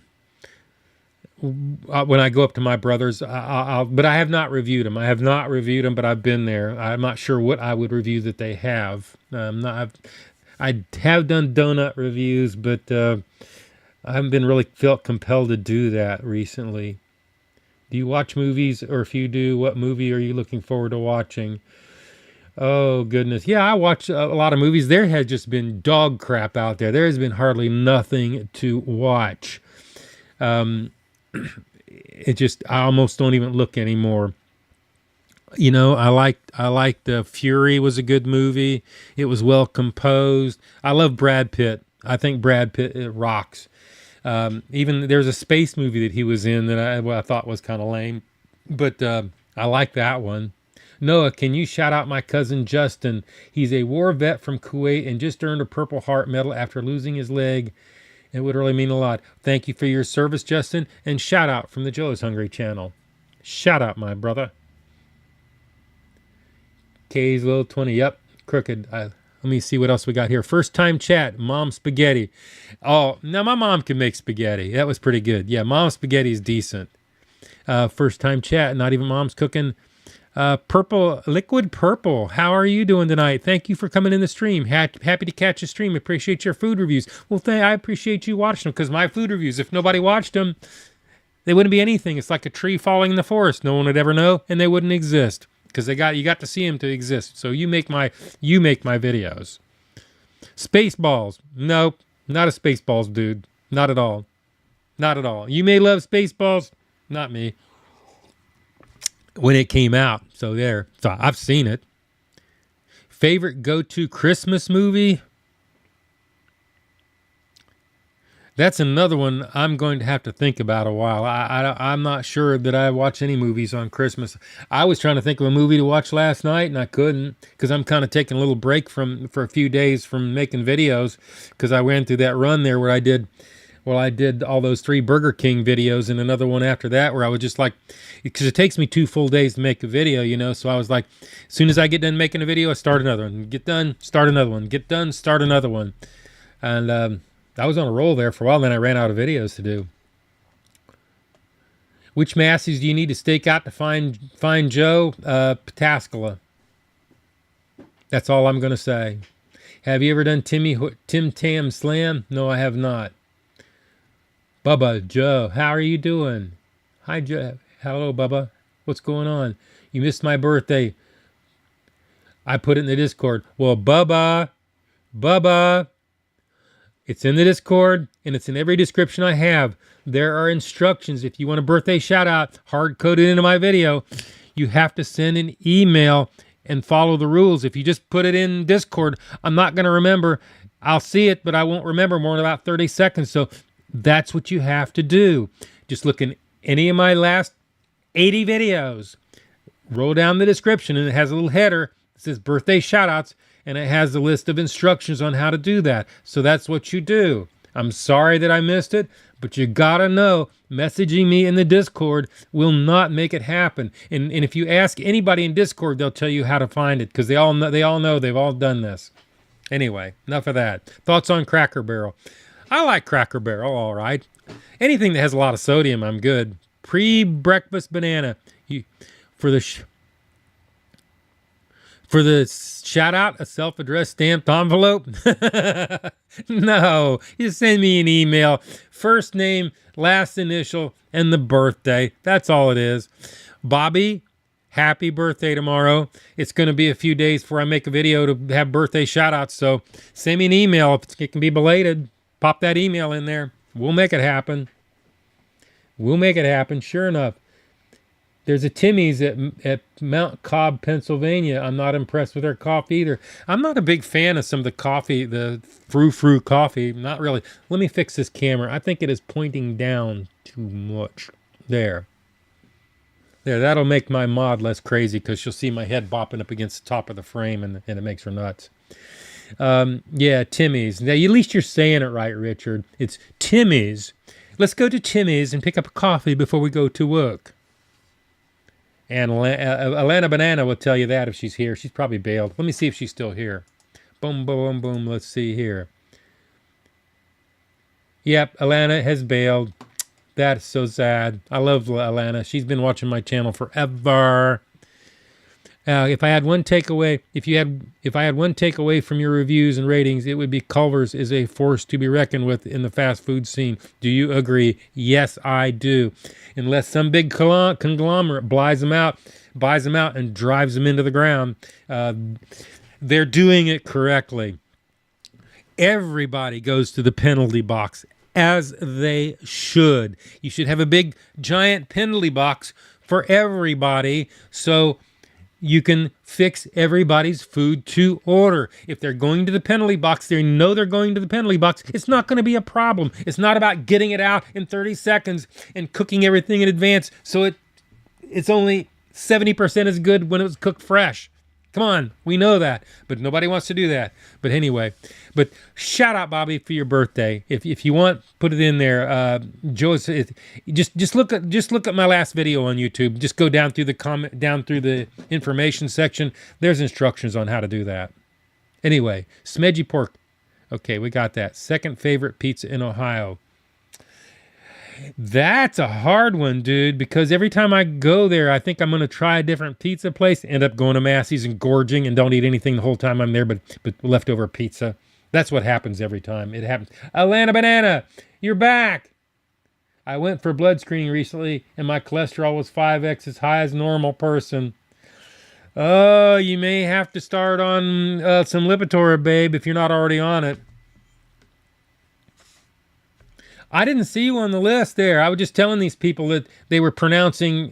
I go up to my brother's, but I have not reviewed them. But I've been there. I'm not sure what I would review that they have. I have done donut reviews, but I haven't been really felt compelled to do that recently. Do you watch movies? Or if you do, what movie are you looking forward to watching? Oh, goodness. Yeah, I watch a lot of movies. There has just been dog crap out there. There has been hardly nothing to watch. I almost don't even look anymore. You know, I like the Fury was a good movie. It was well composed. I love Brad Pitt. I think Brad Pitt rocks. Even there's a space movie that he was in that I thought was kind of lame, but I like that one. Noah, can you shout out my cousin Justin? He's a war vet from Kuwait and just earned a Purple Heart medal after losing his leg. It would really mean a lot. Thank you for your service, Justin, and shout out from the Joe is Hungry channel. Shout out, my brother. K's little 20. Yep, crooked. Let me see what else we got here. First time chat, Mom Spaghetti. Oh, now my mom can make spaghetti. That was pretty good. Yeah, Mom Spaghetti is decent. First time chat, not even Mom's cooking. Liquid Purple, how are you doing tonight? Thank you for coming in the stream. Happy to catch a stream. Appreciate your food reviews. Well, I appreciate you watching them, because my food reviews, if nobody watched them, they wouldn't be anything. It's like a tree falling in the forest. No one would ever know, and they wouldn't exist, because you got to see them to exist. So you make my videos. Spaceballs. Nope, not a Spaceballs dude. Not at all. Not at all. You may love Spaceballs, not me. When it came out. So I've seen it. Favorite go-to Christmas movie? That's another one I'm going to have to think about a while. I'm not sure that I watch any movies on Christmas. I was trying to think of a movie to watch last night, and I couldn't, because I'm kind of taking a little break for a few days from making videos, because I went through that run there where I did all those 3 Burger King videos and another one after that where I was just like, because it takes me 2 full days to make a video, you know, so I was like, as soon as I get done making a video, I start another one. Get done, start another one. Get done, start another one. And I was on a roll there for a while, then I ran out of videos to do. Which Massey's do you need to stake out to find Joe? Pataskala. That's all I'm going to say. Have you ever done Tim Tam Slam? No, I have not. Bubba, Joe, how are you doing? Hi, Joe. Hello, Bubba. What's going on? You missed my birthday. I put it in the Discord. Well, Bubba, it's in the Discord, and it's in every description I have. There are instructions. If you want a birthday shout out hard-coded into my video, you have to send an email and follow the rules. If you just put it in Discord, I'm not going to remember. I'll see it, but I won't remember more than about 30 seconds. So that's what you have to do. Just look in any of my last 80 videos. Roll down the description, and it has a little header that says birthday shoutouts, and it has a list of instructions on how to do that. So that's what you do. I'm sorry that I missed it, but you gotta know, messaging me in the Discord will not make it happen. And if you ask anybody in Discord, they'll tell you how to find it, because they all know, they've all done this. Anyway, enough of that. Thoughts on Cracker Barrel? I like Cracker Barrel, all right. Anything that has a lot of sodium, I'm good. Pre-breakfast banana. For the shout out, a self-addressed stamped envelope. No, you send me an email, first name, last initial, and the birthday. That's all it is. Bobby, happy birthday tomorrow. It's going to be a few days before I make a video to have birthday shout outs. So send me an email if it can be belated. Pop that email in there. We'll make it happen. We'll make it happen. Sure enough. There's a Timmy's at Mount Cobb, Pennsylvania. I'm not impressed with their coffee either. I'm not a big fan of some of the coffee, the frou-frou coffee. Not really. Let me fix this camera. I think it is pointing down too much. There. There, that'll make my mod less crazy, because she'll see my head bopping up against the top of the frame, and it makes her nuts. Yeah, Timmy's. Now, at least you're saying it right, Richard. It's Timmy's. Let's go to Timmy's and pick up a coffee before we go to work. And Alana Banana will tell you that if she's here. She's probably bailed. Let me see if she's still here. Boom, boom, boom. Let's see here. Yep, Alana has bailed. That's so sad. I love Alana. She's been watching my channel forever. If I had one takeaway, if I had one takeaway from your reviews and ratings, it would be Culver's is a force to be reckoned with in the fast food scene. Do you agree? Yes, I do. Unless some big conglomerate buys them out, and drives them into the ground, they're doing it correctly. Everybody goes to the penalty box, as they should. You should have a big, giant penalty box for everybody, so you can fix everybody's food to order. If they're going to the penalty box, they know they're going to the penalty box. It's not going to be a problem. It's not about getting it out in 30 seconds and cooking everything in advance, so it's only 70% as good when it was cooked fresh. Come on, we know that, but nobody wants to do that. But anyway, but shout out, Bobby, for your birthday. If you want, put it in there. Just look at my last video on YouTube. Just go down through the information section. There's instructions on how to do that. Anyway, Smedgy Pork. Okay, we got that. Second favorite pizza in Ohio. That's a hard one, dude, because every time I go there, I think I'm going to try a different pizza place, end up going to Massey's and gorging and don't eat anything the whole time I'm there but leftover pizza. That's what happens every time. It happens. Alana Banana, you're back. I went for blood screening recently, and my cholesterol was 5x as high as a normal person. Oh, you may have to start on some Lipitor, babe, if you're not already on it. I didn't see you on the list there. I was just telling these people that they were pronouncing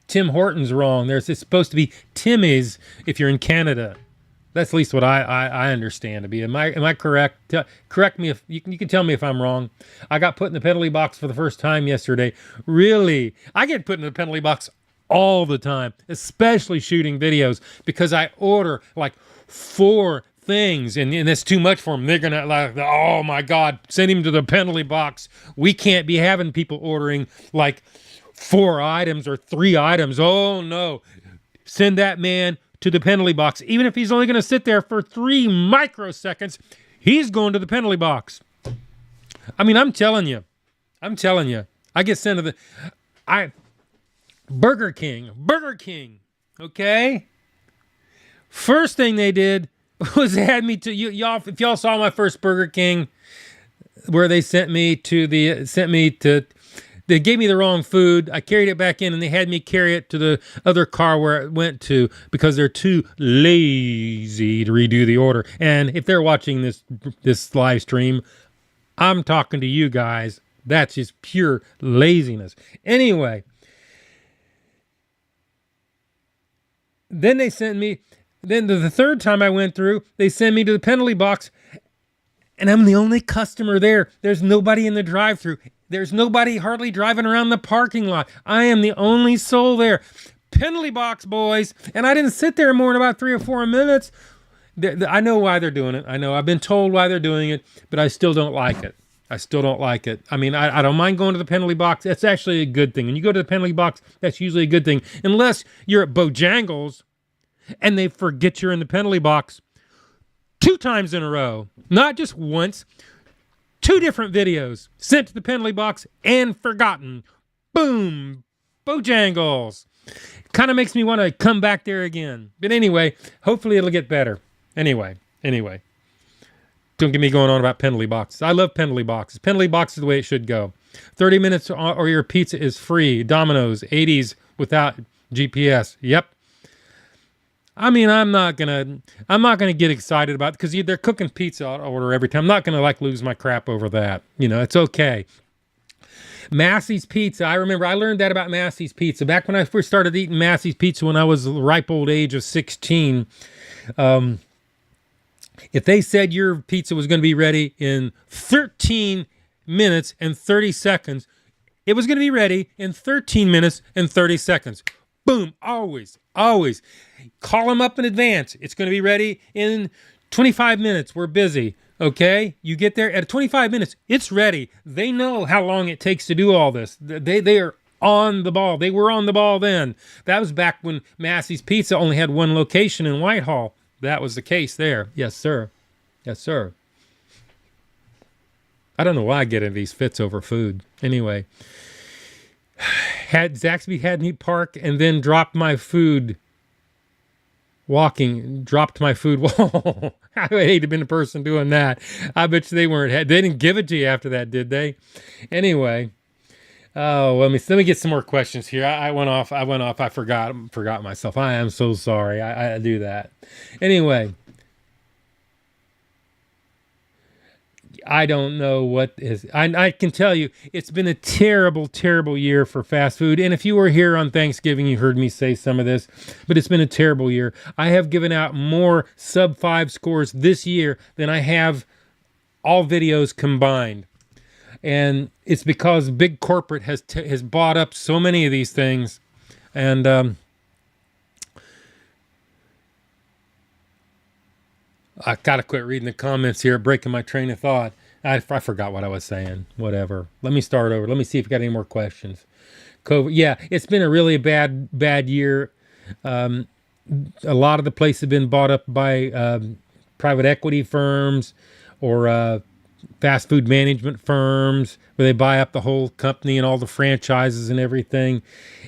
Tim Hortons wrong. It's supposed to be Timmy's if you're in Canada. That's at least what I understand to be. Am I correct? Correct me if you can tell me if I'm wrong. I got put in the penalty box for the first time yesterday. Really? I get put in the penalty box all the time, especially shooting videos, because I order like 4 things and it's too much for them. They're gonna like, oh my God, send him to the penalty box. We can't be having people ordering like 4 items or 3 items. Oh no, send that man to the penalty box. Even if he's only gonna sit there for 3 microseconds, he's going to the penalty box. I mean, I'm telling you, I get sent to Burger King, okay? First thing they did was they had me to y'all. If y'all saw my first Burger King, where they sent me to They gave me the wrong food. I carried it back in, and they had me carry it to the other car where it went to because they're too lazy to redo the order. And if they're watching this live stream, I'm talking to you guys. That's just pure laziness. Anyway, then they sent me. Then the third time I went through, they sent me to the penalty box, and I'm the only customer there. There's nobody in the drive-thru. There's nobody hardly driving around the parking lot. I am the only soul there. Penalty box, boys. And I didn't sit there more than about 3 or 4 minutes. I know why they're doing it. I know. I've been told why they're doing it, but I still don't like it. I still don't like it. I mean, I don't mind going to the penalty box. That's actually a good thing. When you go to the penalty box, that's usually a good thing. Unless you're at Bojangles and they forget you're in the penalty box 2 times in a row. Not just once. 2 different videos sent to the penalty box and forgotten. Boom. Bojangles. Kind of makes me want to come back there again. But anyway, hopefully it'll get better. Anyway. Don't get me going on about penalty boxes. I love penalty boxes. Penalty box is the way it should go. 30 minutes or your pizza is free. Domino's, 80s without GPS. Yep. I mean, I'm not gonna get excited about it because they're cooking pizza order every time. I'm not gonna lose my crap over that. You know, it's okay. Massey's Pizza. I remember I learned that about Massey's Pizza back when I first started eating Massey's Pizza when I was the ripe old age of 16. If they said your pizza was going to be ready in 13 minutes and 30 seconds, it was going to be ready in 13 minutes and 30 seconds. Boom. Always. Call them up in advance. It's going to be ready in 25 minutes. We're busy. Okay? You get there at 25 minutes. It's ready. They know how long it takes to do all this. They are on the ball. They were on the ball then. That was back when Massey's Pizza only had 1 location in Whitehall. That was the case there. Yes, sir. Yes, sir. I don't know why I get in these fits over food. Anyway. Zaxby had me park and then dropped my food dropped my food. Whoa, I would hate to have been the person doing that. I bet you they weren't. They didn't give it to you after that, did they? Anyway, let me get some more questions here. I went off. I forgot myself. I am so sorry. I do that. Anyway. I don't know what is. I can tell you, it's been a terrible, terrible year for fast food. And if you were here on Thanksgiving, you heard me say some of this, but it's been a terrible year. I have given out more sub 5 scores this year than I have all videos combined. And it's because big corporate has bought up so many of these things. And I gotta quit reading the comments here, breaking my train of thought. I forgot what I was saying. Whatever. Let me start over. Let me see if we got any more questions. COVID. Yeah, it's been a really bad year. A lot of the places have been bought up by private equity firms or fast food management firms where they buy up the whole company and all the franchises and everything.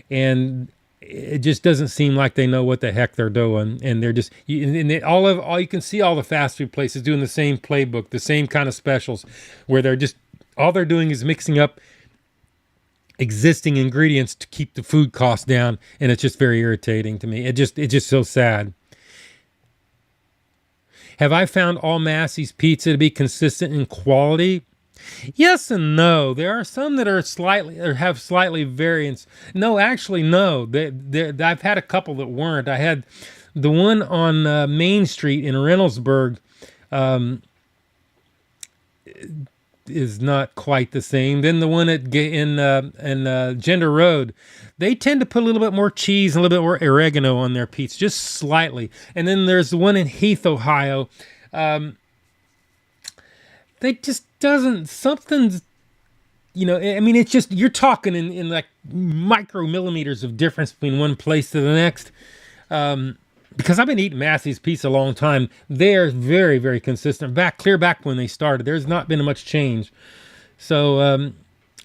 And it just doesn't seem like they know what the heck they're doing, and they're just all you can see all the fast food places doing the same playbook, the same kind of specials, where they're just all they're doing is mixing up existing ingredients to keep the food costs down, and it's just very irritating to me. It's just so sad. Have I found all Massey's Pizza to be consistent in quality? Yes and no. There are some that are have slightly variance. No, actually, no. I've had a couple that weren't. I had the one on Main Street in Reynoldsburg is not quite the same. Then the one in Gender Road, they tend to put a little bit more cheese and a little bit more oregano on their pizza, just slightly. And then there's the one in Heath, Ohio. They just doesn't, something's, I mean, it's just, you're talking in like micromillimeters of difference between one place to the next. Because I've been eating Massey's Pizza a long time. They're very, very consistent. Clear back when they started. There's not been much change. So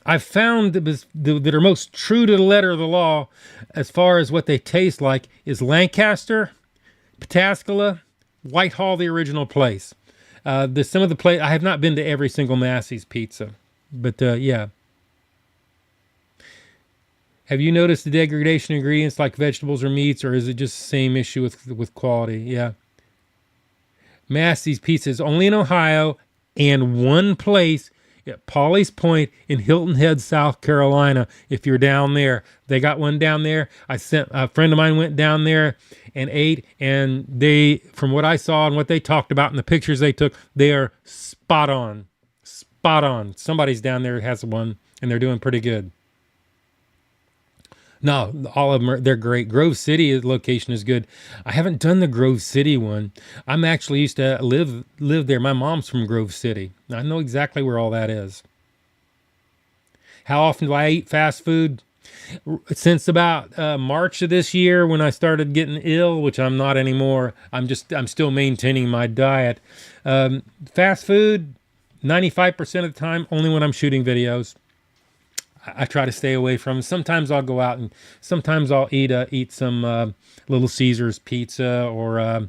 I've found that are most true to the letter of the law as far as what they taste like is Lancaster, Pataskala, Whitehall, the original place. Some of the place I have not been to every single Massey's Pizza, but yeah. Have you noticed the degradation of ingredients like vegetables or meats, or is it just the same issue with quality? Yeah. Massey's Pizza is only in Ohio and one place at Polly's Point in Hilton Head, South Carolina. If you're down there, they got one down there. I sent a friend of mine went down there and ate, and they, from what I saw and what they talked about in the pictures they took, they are spot on. Spot on. Somebody's down there has one, and they're doing pretty good. No, all of them they're great. Grove City location is good. I haven't done the Grove City one. I'm actually used to live there. My mom's from Grove City. I know exactly where all that is. How often do I eat fast food? Since about March of this year, when I started getting ill, which I'm not anymore. I'm still maintaining my diet. Fast food, 95% of the time, only when I'm shooting videos. I try to stay away from. Sometimes I'll go out and sometimes I'll eat some Little Caesars pizza, or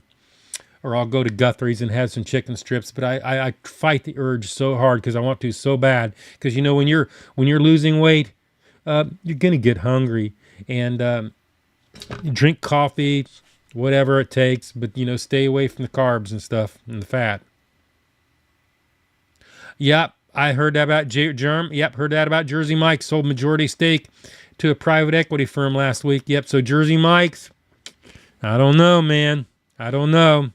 I'll go to Guthrie's and have some chicken strips. But I fight the urge so hard because I want to so bad. Because you know when you're losing weight, you're gonna get hungry, and you drink coffee, whatever it takes. But you know, stay away from the carbs and stuff and the fat. Yep. I heard that about heard that about Jersey Mike's. Sold majority stake to a private equity firm last week. Yep, so Jersey Mike's, I don't know, man. I don't know.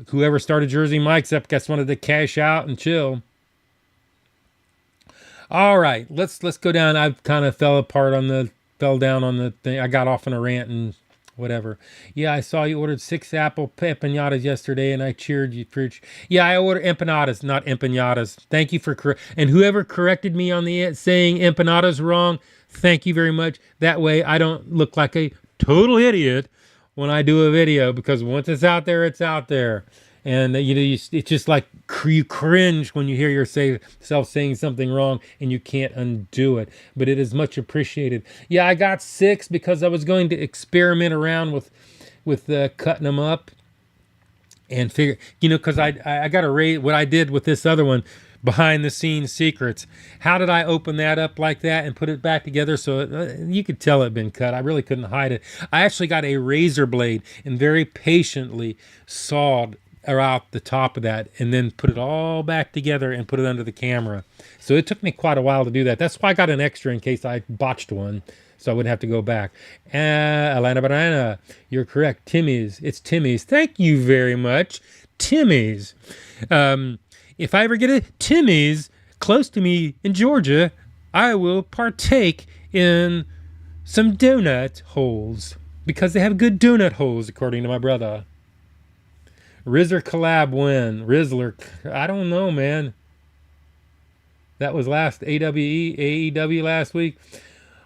Whoever started Jersey Mike's up guess wanted to cash out and chill. All right, let's go down. I kind of fell down on the thing. I got off on a rant and whatever. Yeah, I saw you ordered 6 apple empanadas yesterday, and I cheered you. Yeah, I ordered empanadas, not empanadas. Thank you for and whoever corrected me on the saying empanadas wrong, thank you very much. That way I don't look like a total idiot when I do a video, because once it's out there, it's out there. And it's just like you cringe when you hear yourself saying something wrong and you can't undo it. But it is much appreciated. Yeah, I got 6 because I was going to experiment around with cutting them up and figure, because I got to rate what I did with this other one, behind the scenes secrets. How did I open that up like that and put it back together so you could tell it had been cut? I really couldn't hide it. I actually got a razor blade and very patiently sawed out the top of that and then put it all back together and put it under the camera. So it took me quite a while to do that. That's why I got an extra in case I botched one, so I wouldn't have to go back. Alana Banana, you're correct. Timmy's. It's Timmy's. Thank you very much. Timmy's. If I ever get a Timmy's close to me in Georgia, I will partake in some donut holes, because they have good donut holes, according to my brother. Rizzler collab win. Rizzler, I don't know, man. That was last AEW last week.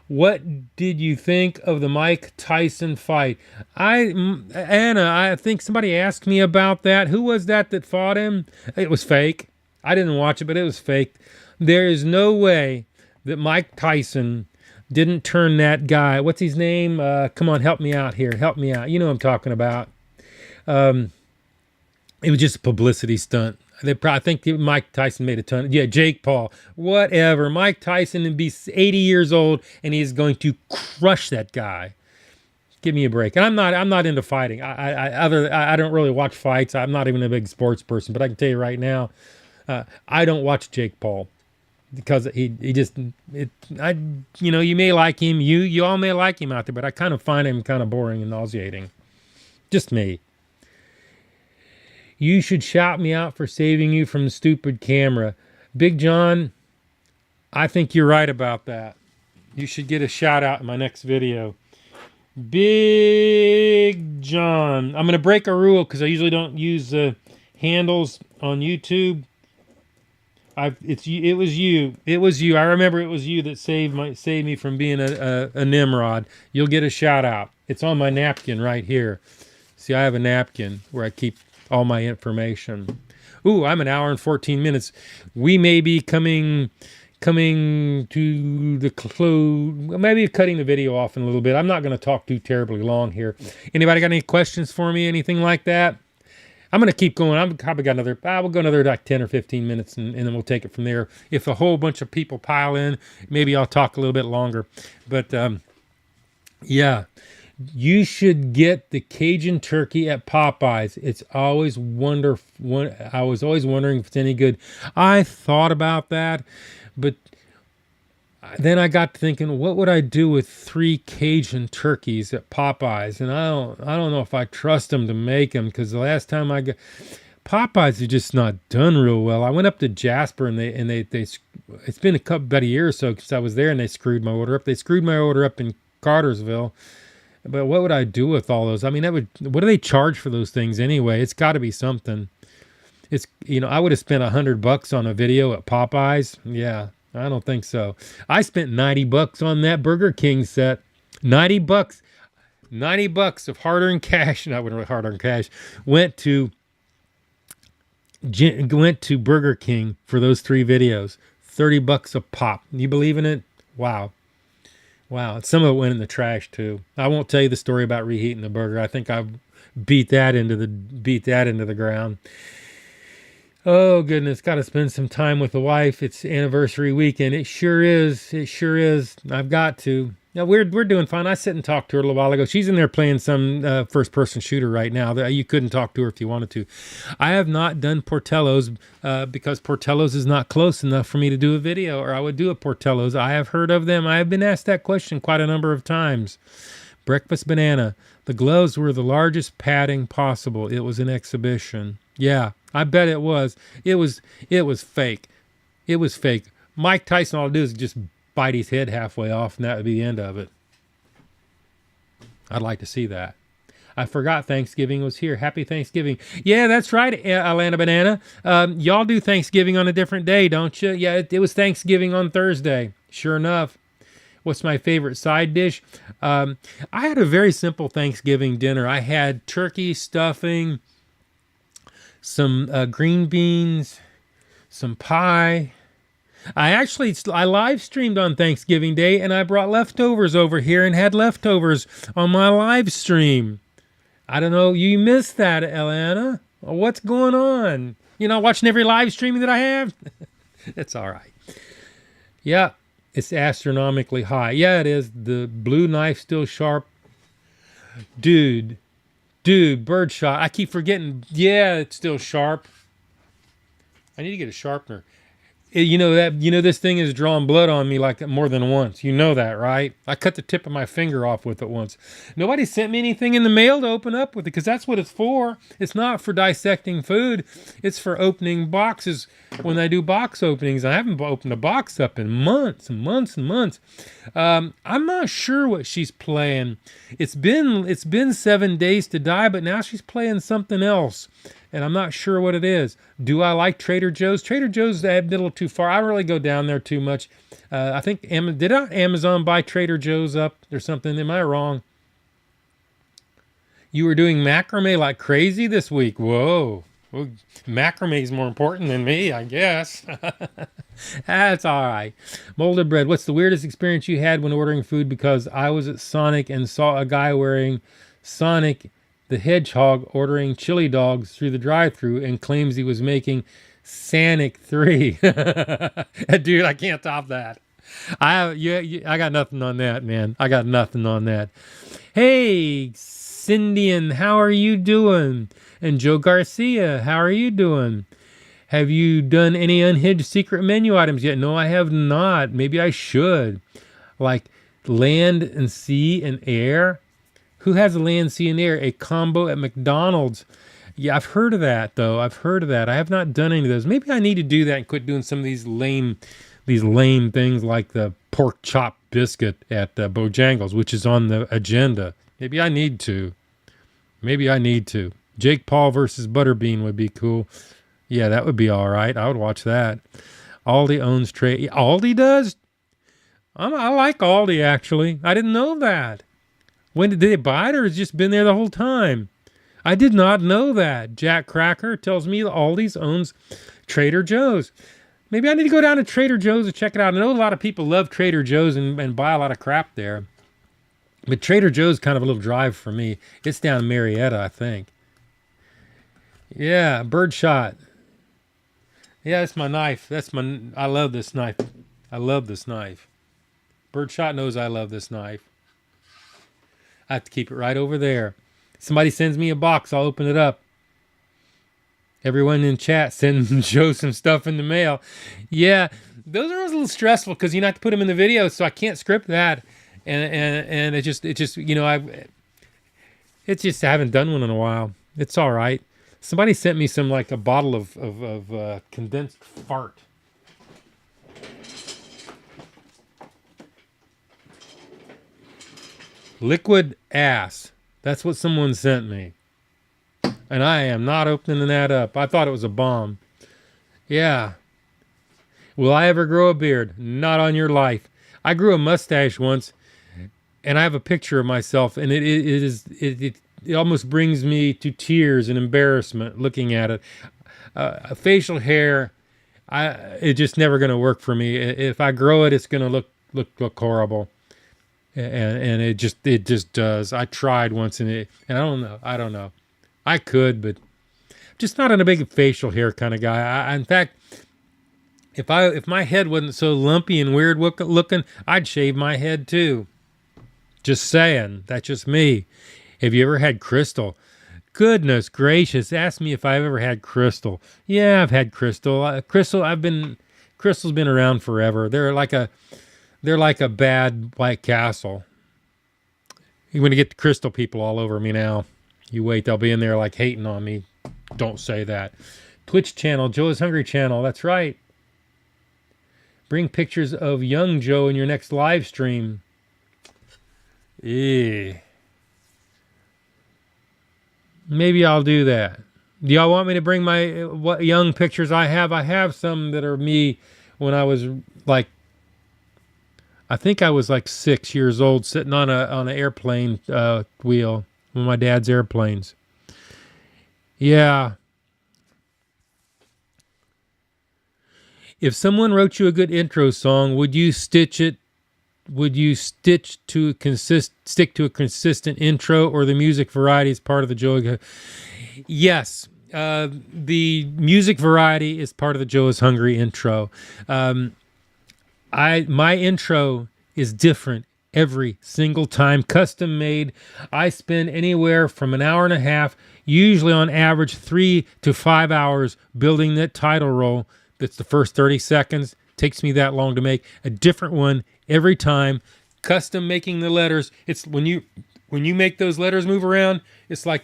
What did you think of the Mike Tyson fight? Anna, I think somebody asked me about that. Who was that fought him? It was fake. I didn't watch it, but it was fake. There is no way that Mike Tyson didn't turn that guy. What's his name? Come on, help me out here. Help me out. You know what I'm talking about. It was just a publicity stunt. I think Mike Tyson made a ton. Yeah, Jake Paul. Whatever. Mike Tyson would be 80 years old, and he's going to crush that guy. Give me a break. And I'm not into fighting. I don't really watch fights. I'm not even a big sports person. But I can tell you right now, I don't watch Jake Paul, because you may like him. You all may like him out there, but I kind of find him kind of boring and nauseating. Just me. You should shout me out for saving you from the stupid camera. Big John, I think you're right about that. You should get a shout out in my next video. Big John. I'm going to break a rule because I usually don't use the handles on YouTube. It was you. I remember it was you that saved me from being a Nimrod. You'll get a shout out. It's on my napkin right here. See, I have a napkin where I keep all my information. Ooh, I'm an hour and 14 minutes. We may be coming to the close. Maybe cutting the video off in a little bit. I'm not going to talk too terribly long here. Anybody got any questions for me? Anything like that? I'm going to keep going. I'm probably got another, we'll go another like 10 or 15 minutes and then we'll take it from there. If a whole bunch of people pile in, maybe I'll talk a little bit longer. But yeah, you should get the Cajun turkey at Popeyes. It's always wonderful. I was always wondering if it's any good. I thought about that, but then I got to thinking, what would I do with 3 Cajun turkeys at Popeyes? And I don't know if I trust them to make them, because the last time I got Popeyes is just not done real well. I went up to Jasper and they it's been about a year or so since I was there, and they screwed my order up. They screwed my order up in Cartersville. But what would I do with all those? I mean, what do they charge for those things anyway? It's got to be something. It's, I would have spent $100 on a video at Popeyes. Yeah. I don't think so. I spent $90 on that Burger King set. $90. $90 of hard-earned cash. Not really hard-earned cash. Went to Burger King for those 3 videos. $30 a pop. You believe in it? Wow. Wow. Some of it went in the trash too. I won't tell you the story about reheating the burger. I think I beat that into the ground. Oh, goodness. Got to spend some time with the wife. It's anniversary weekend. It sure is. It sure is. I've got to. Now, we're doing fine. I sit and talked to her a little while ago. She's in there playing some first-person shooter right now. You couldn't talk to her if you wanted to. I have not done Portillo's because Portillo's is not close enough for me to do a video, or I would do a Portillo's. I have heard of them. I have been asked that question quite a number of times. Breakfast banana. The gloves were the largest padding possible. It was an exhibition. Yeah, I bet it was. It was fake. It was fake. Mike Tyson, all to do is just bite his head halfway off, and that would be the end of it. I'd like to see that. I forgot Thanksgiving was here. Happy Thanksgiving. Yeah, that's right, Atlanta Banana. Y'all do Thanksgiving on a different day, don't you? Yeah, it was Thanksgiving on Thursday. Sure enough. What's my favorite side dish? I had a very simple Thanksgiving dinner. I had turkey stuffing, some green beans, some pie. I live streamed on Thanksgiving Day, and I brought leftovers over here and had leftovers on my live stream. I don't know, you missed that, Atlanta. What's going on? You're not watching every live streaming that I have? It's all right. Yeah, it's astronomically high. Yeah, it is. The blue knife still sharp. Dude, birdshot. I keep forgetting. Yeah, it's still sharp. I need to get a sharpener. This thing has drawn blood on me like more than once. You know that, right? I cut the tip of my finger off with it once. Nobody sent me anything in the mail to open up with it, because that's what it's for. It's not for dissecting food. It's for opening boxes when I do box openings. I haven't opened a box up in months and months and months. I'm not sure what she's playing. It's been 7 days to die, but now she's playing something else. And I'm not sure what it is. Do I like Trader Joe's? Trader Joe's a little too far. I don't really go down there too much. I think did Amazon buy Trader Joe's up or something? Am I wrong? You were doing macrame like crazy this week. Whoa. Well, macrame is more important than me, I guess. That's all right. Molded bread. What's the weirdest experience you had when ordering food? Because I was at Sonic and saw a guy wearing Sonic the Hedgehog ordering chili dogs through the drive-thru and claims he was making Sonic 3. Dude, I can't top that. I got nothing on that, man. I got nothing on that. Hey, Cindian, how are you doing? And Joe Garcia, how are you doing? Have you done any unhinged secret menu items yet? No, I have not. Maybe I should. Like land and sea and air. Who has a land, sea, and air? A combo at McDonald's. Yeah, I've heard of that, though. I've heard of that. I have not done any of those. Maybe I need to do that and quit doing some of these lame things like the pork chop biscuit at Bojangles, which is on the agenda. Maybe I need to. Jake Paul versus Butterbean would be cool. Yeah, that would be all right. I would watch that. Aldi owns Trade. Aldi does? I like Aldi, actually. I didn't know that. When did they buy it, or has it just been there the whole time? I did not know that. Jack Cracker tells me Aldi's owns Trader Joe's. Maybe I need to go down to Trader Joe's and check it out. I know a lot of people love Trader Joe's and buy a lot of crap there. But Trader Joe's kind of a little drive for me. It's down in Marietta, I think. Yeah, birdshot. Yeah, that's my knife. I love this knife. I love this knife. Birdshot knows I love this knife. I have to keep it right over there. Somebody sends me a box, I'll open it up. Everyone in chat send Joe some stuff in the mail. Yeah, those are always a little stressful because you have to put them in the video, so I can't script that. And it just I haven't done one in a while. It's all right. Somebody sent me some like a bottle of condensed fart. Liquid ass. That's what someone sent me. And I am not opening that up. I thought it was a bomb. Yeah. Will I ever grow a beard? Not on your life. I grew a mustache once, and I have a picture of myself, and it almost brings me to tears and embarrassment looking at it. Facial hair, it's just never going to work for me. If I grow it, it's going to look horrible. And it just does. I tried once and I don't know. I could, but just not a big facial hair kind of guy. In fact, if my head wasn't so lumpy and weird looking, I'd shave my head too. Just saying. That's just me. Have you ever had crystal? Goodness gracious. Ask me if I've ever had crystal. Yeah, I've had crystal. Crystal's been around forever. They're like a bad White Castle. You're going to get the crystal people all over me now. You wait, they'll be in there like hating on me. Don't say that. Twitch channel, Joe is Hungry channel. That's right. Bring pictures of young Joe in your next live stream. Maybe I'll do that. Do y'all want me to bring what young pictures I have? I have some that are me when I was like, I think I was like 6 years old, sitting on an airplane wheel, one of my dad's airplanes. Yeah. If someone wrote you a good intro song, would you stick to a consistent intro, or the music variety is part of the Joe? Yes. The music variety is part of the Joe is Hungry intro. My intro is different every single time, custom made. I spend anywhere from an hour and a half, usually on average 3 to 5 hours, building that title roll. That's the first 30 seconds. Takes me that long to make a different one every time. Custom making the letters. It's when you make those letters move around, it's like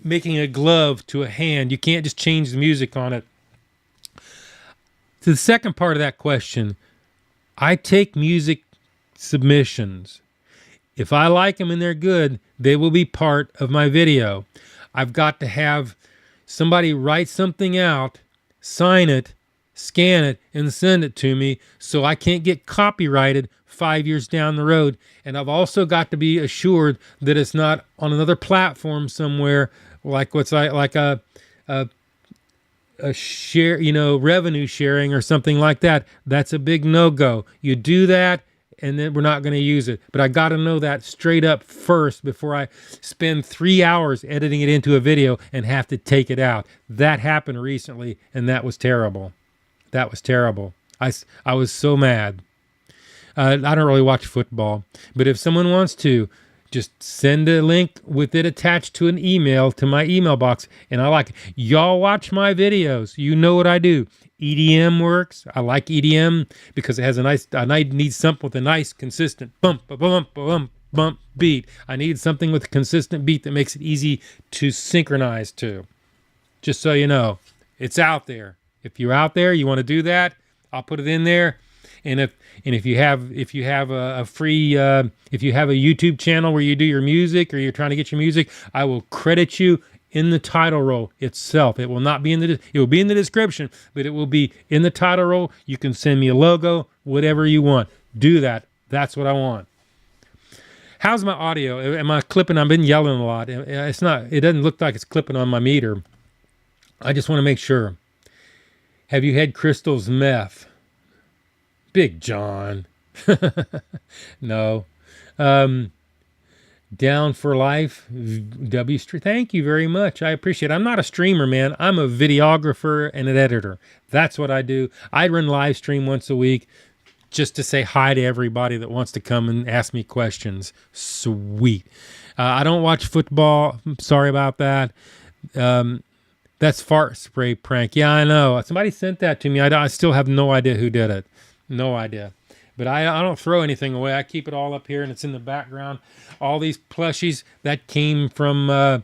making a glove to a hand. You can't just change the music on it. To the second part of that question, I take music submissions. If I like them and they're good, they will be part of my video. I've got to have somebody write something out, sign it, scan it, and send it to me so I can't get copyrighted 5 years down the road. And I've also got to be assured that it's not on another platform somewhere like a share, revenue sharing or something like that. That's a big no-go. You do that, and then we're not going to use it. But I got to know that straight up first before I spend 3 hours editing it into a video and have to take it out. That happened recently, and that was terrible. That was terrible. I was so mad. I don't really watch football, but if someone wants to, just send a link with it attached to an email to my email box. And I like it. Y'all watch my videos. You know what I do. EDM works. I like EDM because it has I need something with a nice, consistent bump, bump, bump, bump beat. I need something with a consistent beat that makes it easy to synchronize to. Just so you know, it's out there. If you're out there, you want to do that, I'll put it in there. And if you have a free if you have a YouTube channel where you do your music, or you're trying to get your music, I will credit you in the title roll itself. It will not be it will be in the description, but it will be in the title roll. You can send me a logo, whatever you want. Do that. That's what I want. How's my audio? Am I clipping? I've been yelling a lot. It's not. It doesn't look like it's clipping on my meter. I just want to make sure. Have you had Crystal's meth? Big John. No. Down for life, thank you very much. I appreciate it. I'm not a streamer, man. I'm a videographer and an editor. That's what I do. I run live stream once a week just to say hi to everybody that wants to come and ask me questions. Sweet. I don't watch football. I'm sorry about that. That's fart spray prank. Yeah, I know. Somebody sent that to me. I still have no idea who did it. No idea. But I don't throw anything away. I keep it all up here, and it's in the background. All these plushies, that came from...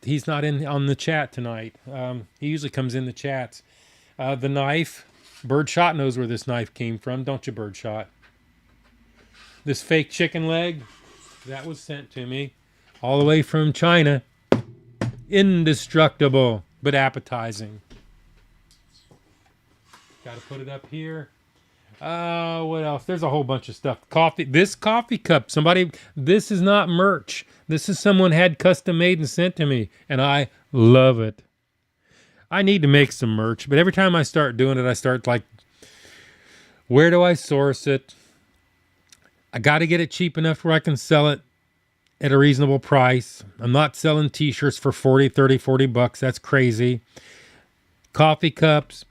he's not in on the chat tonight. He usually comes in the chats. The knife. Birdshot knows where this knife came from, don't you, Birdshot? This fake chicken leg, that was sent to me all the way from China. Indestructible, but appetizing. Got to put it up here. What else? There's a whole bunch of stuff. Coffee. This coffee cup. This is not merch. This is someone had custom made and sent to me, and I love it. I need to make some merch, but every time I start doing it, I start like, where do I source it? I got to get it cheap enough where I can sell it at a reasonable price. I'm not selling t-shirts for 40, 30, 40 bucks. That's crazy. Coffee cups.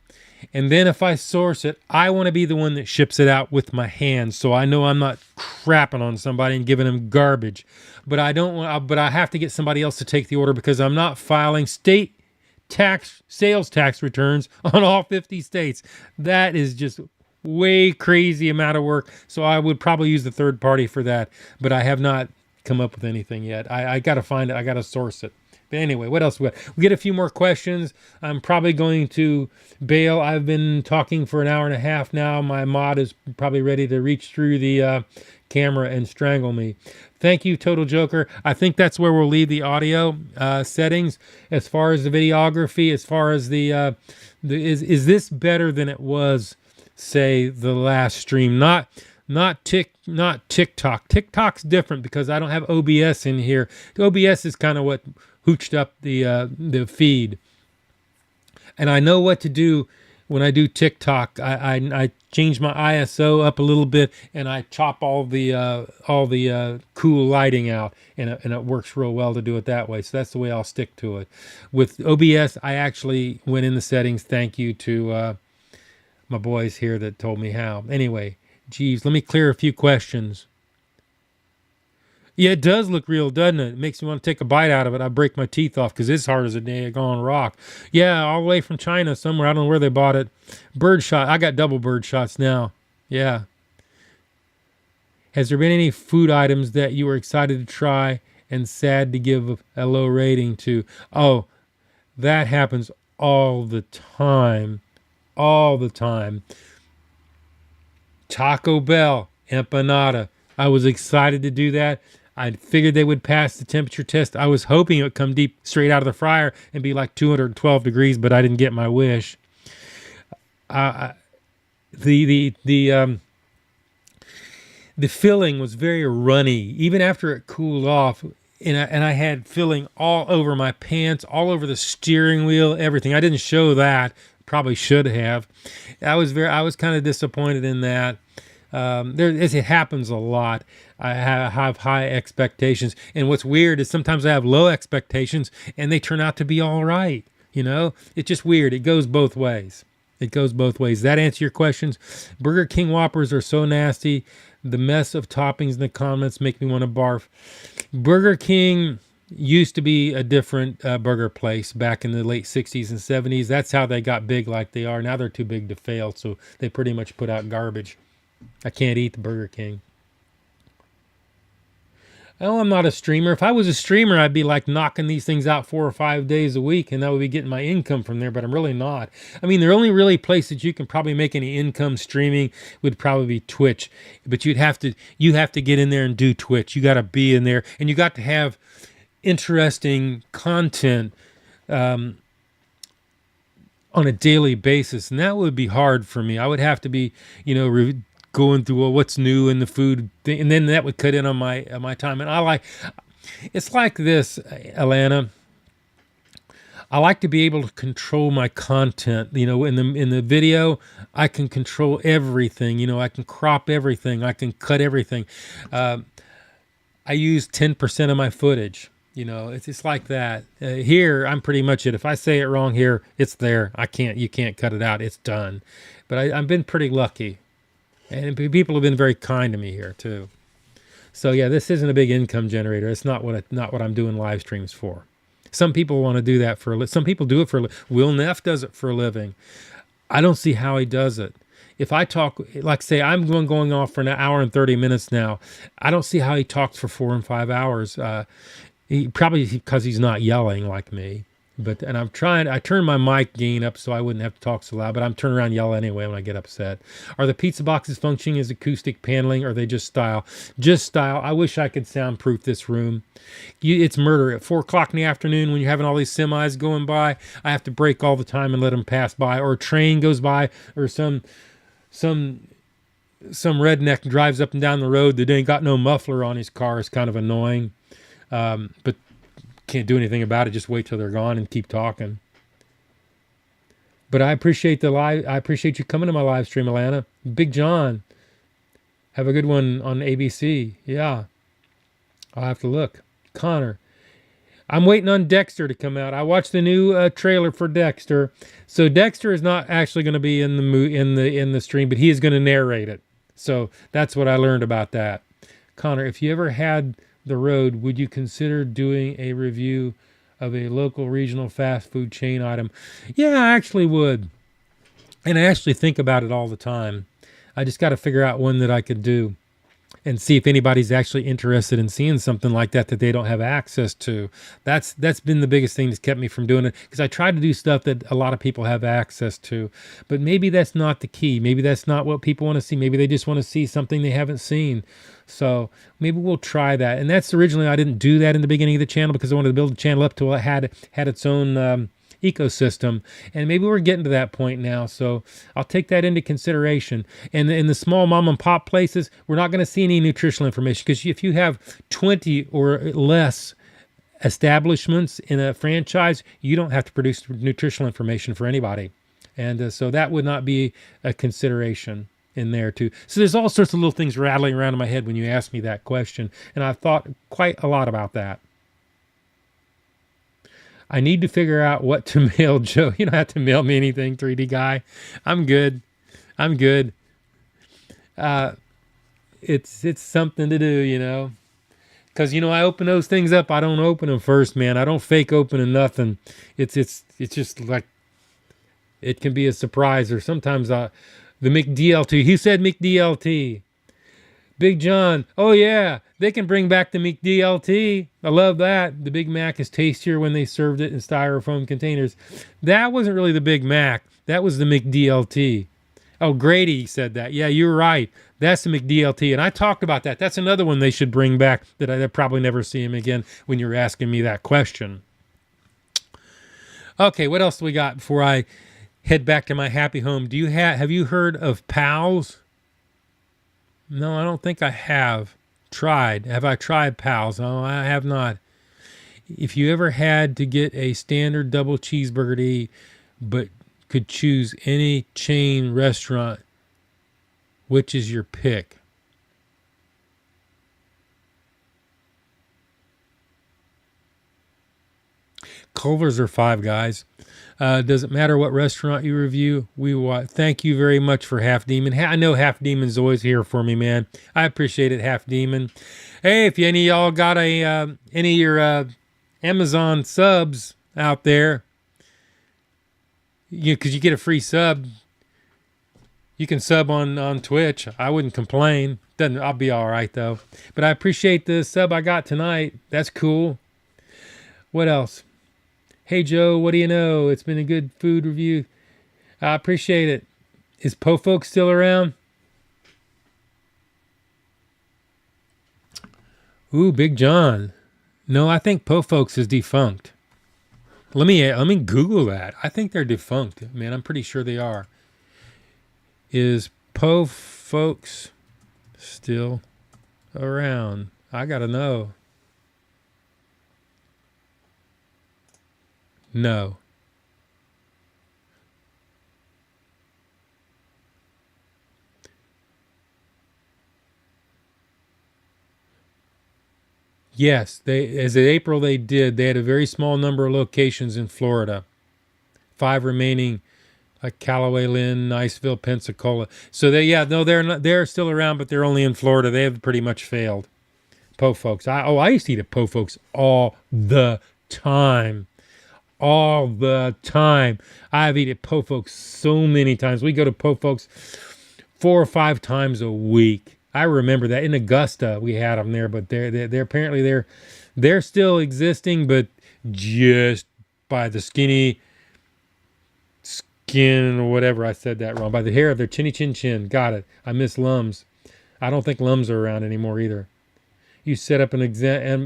And then if I source it, I want to be the one that ships it out with my hands, so I know I'm not crapping on somebody and giving them garbage. But I don't want. But I have to get somebody else to take the order because I'm not filing sales tax returns on all 50 states. That is just way crazy amount of work. So I would probably use the third party for that. But I have not come up with anything yet. I got to find it. I got to source it. But anyway, what else we got? We get a few more questions. I'm probably going to bail. I've been talking for an hour and a half now. My mod is probably ready to reach through the camera and strangle me. Thank you, Total Joker. I think that's where we'll leave the audio settings. As far as the videography, as far as is this better than it was, say, the last stream? Not TikTok. TikTok's different because I don't have OBS in here. The OBS is kind of what hooched up the feed, and I know what to do when I do TikTok. I change my ISO up a little bit, and I chop all the cool lighting out, and it works real well to do it that way. So that's the way I'll stick to it. With OBS, I actually went in the settings. Thank you to my boys here that told me how. Anyway, geez, let me clear a few questions. Yeah, it does look real, doesn't it? It makes me want to take a bite out of it. I break my teeth off because it's hard as a daggone rock. Yeah, all the way from China somewhere. I don't know where they bought it. Birdshot. I got double bird shots now. Yeah. Has there been any food items that you were excited to try and sad to give a low rating to? Oh, that happens all the time. All the time. Taco Bell, empanada. I was excited to do that. I figured they would pass the temperature test. I was hoping it would come deep straight out of the fryer and be like 212 degrees, but I didn't get my wish. The filling was very runny, even after it cooled off. And I had filling all over my pants, all over the steering wheel, everything. I didn't show that. Probably should have. I was kind of disappointed in that. It happens a lot. I have high expectations, and what's weird is sometimes I have low expectations, and they turn out to be all right. You know, it's just weird. It goes both ways. It goes both ways. Does that answer your questions? Burger King Whoppers are so nasty. The mess of toppings in the comments make me want to barf. Burger King used to be a different burger place back in the late 60s and 70s. That's how they got big like they are. Now they're too big to fail, so they pretty much put out garbage. I can't eat the Burger King. Oh, I'm not a streamer. If I was a streamer, I'd be like knocking these things out 4 or 5 days a week, and that would be getting my income from there, but I'm really not. I mean, the only really place that you can probably make any income streaming would probably be Twitch, but you have to get in there and do Twitch. You got to be in there, and you got to have interesting content on a daily basis, and that would be hard for me. I would have to be, going through what's new in the food thing, and then that would cut in on my time. And it's like this, Alana. I like to be able to control my content. In the video, I can control everything. I can crop everything. I can cut everything. I use 10% of my footage. You know, it's like that. Here, I'm pretty much it. If I say it wrong here, it's there. You can't cut it out. It's done. But I've been pretty lucky. And people have been very kind to me here too. So yeah, this isn't a big income generator. It's not what I'm doing live streams for. Some people want to do that for some people do it for Will Neff does it for a living. I don't see how he does it. If I talk, like say I'm going off for an hour and 30 minutes now, I don't see how he talks for 4 and 5 hours. He probably because he's not yelling like me. And I turned my mic gain up so I wouldn't have to talk so loud, but I'm turning around and yell anyway when I get upset. Are the pizza boxes functioning as acoustic paneling, or are they just style? Just style. I wish I could soundproof this room. It's murder. At 4 o'clock in the afternoon when you're having all these semis going by, I have to brake all the time and let them pass by, or a train goes by, or some redneck drives up and down the road that ain't got no muffler on his car. Is kind of annoying. But can't do anything about it. Just wait till they're gone and keep talking. But I appreciate I appreciate you coming to my live stream, Alana. Big John, have a good one on ABC. Yeah, I'll have to look. Connor, I'm waiting on Dexter to come out. I watched the new trailer for Dexter. So Dexter is not actually going to be in the stream, but he is going to narrate it. So that's what I learned about that. Connor, if you ever had the road, would you consider doing a review of a local regional fast food chain item? Yeah, I actually would. And I actually think about it all the time. I just got to figure out one that I could do and see if anybody's actually interested in seeing something like that they don't have access to. That's been the biggest thing that's kept me from doing it, because I try to do stuff that a lot of people have access to. But maybe that's not the key. Maybe that's not what people want to see. Maybe they just want to see something they haven't seen. So maybe we'll try that. And that's originally, I didn't do that in the beginning of the channel because I wanted to build the channel up till it had its own ecosystem, and maybe we're getting to that point now, so I'll take that into consideration. And in the small mom and pop places, we're not going to see any nutritional information, because if you have 20 or less establishments in a franchise, you don't have to produce nutritional information for anybody, and so that would not be a consideration in there too. So there's all sorts of little things rattling around in my head when you ask me that question, and I've thought quite a lot about that. I need to figure out what to mail Joe. You don't have to mail me anything, 3D guy. I'm good. It's something to do, you know. Because, you know, I open those things up. I don't open them first, man. I don't fake opening nothing. It's just like, it can be a surprise. Or sometimes the McDLT. He said McDLT. Big John, oh yeah, they can bring back the McDLT. I love that. The Big Mac is tastier when they served it in styrofoam containers. That wasn't really the Big Mac. That was the McDLT. Oh, Grady said that. Yeah, you're right. That's the McDLT. And I talked about that. That's another one they should bring back that I'd probably never see him again when you're asking me that question. Okay, what else do we got before I head back to my happy home? Have you heard of Pals? No, I don't think I have tried. Have I tried Pals? No, I have not. If you ever had to get a standard double cheeseburger to eat, but could choose any chain restaurant, which is your pick? Culver's or Five Guys. Doesn't matter what restaurant you review. Thank you very much for Half Demon. I know Half Demon's always here for me, man. I appreciate it, Half Demon. Hey, if any of y'all got any of your Amazon subs out there, because you get a free sub, you can sub on Twitch. I wouldn't complain. I'll be all right though. But I appreciate the sub I got tonight. That's cool. What else? Hey, Joe, what do you know? It's been a good food review. I appreciate it. Is Po Folks still around? Ooh, Big John. No, I think Po Folks is defunct. Let me Google that. I think they're defunct. Man, I'm pretty sure they are. Is Po Folks still around? I gotta know. No. Yes, as of April they did. They had a very small number of locations in Florida. 5 remaining, like Callaway, Lynn, Niceville, Pensacola. So they're not. They're still around, but they're only in Florida. They have pretty much failed. Po folks. I used to eat at Po folks all the time. All the time. I've eaten at Po folks so many times. We go to Po folks 4 or 5 times a week. I remember that in Augusta we had them there, but they're apparently they're still existing, but just by the skin or whatever. I said that wrong. By the hair of their chinny chin chin. Got it. I miss Lums. I don't think Lums are around anymore either. You set up an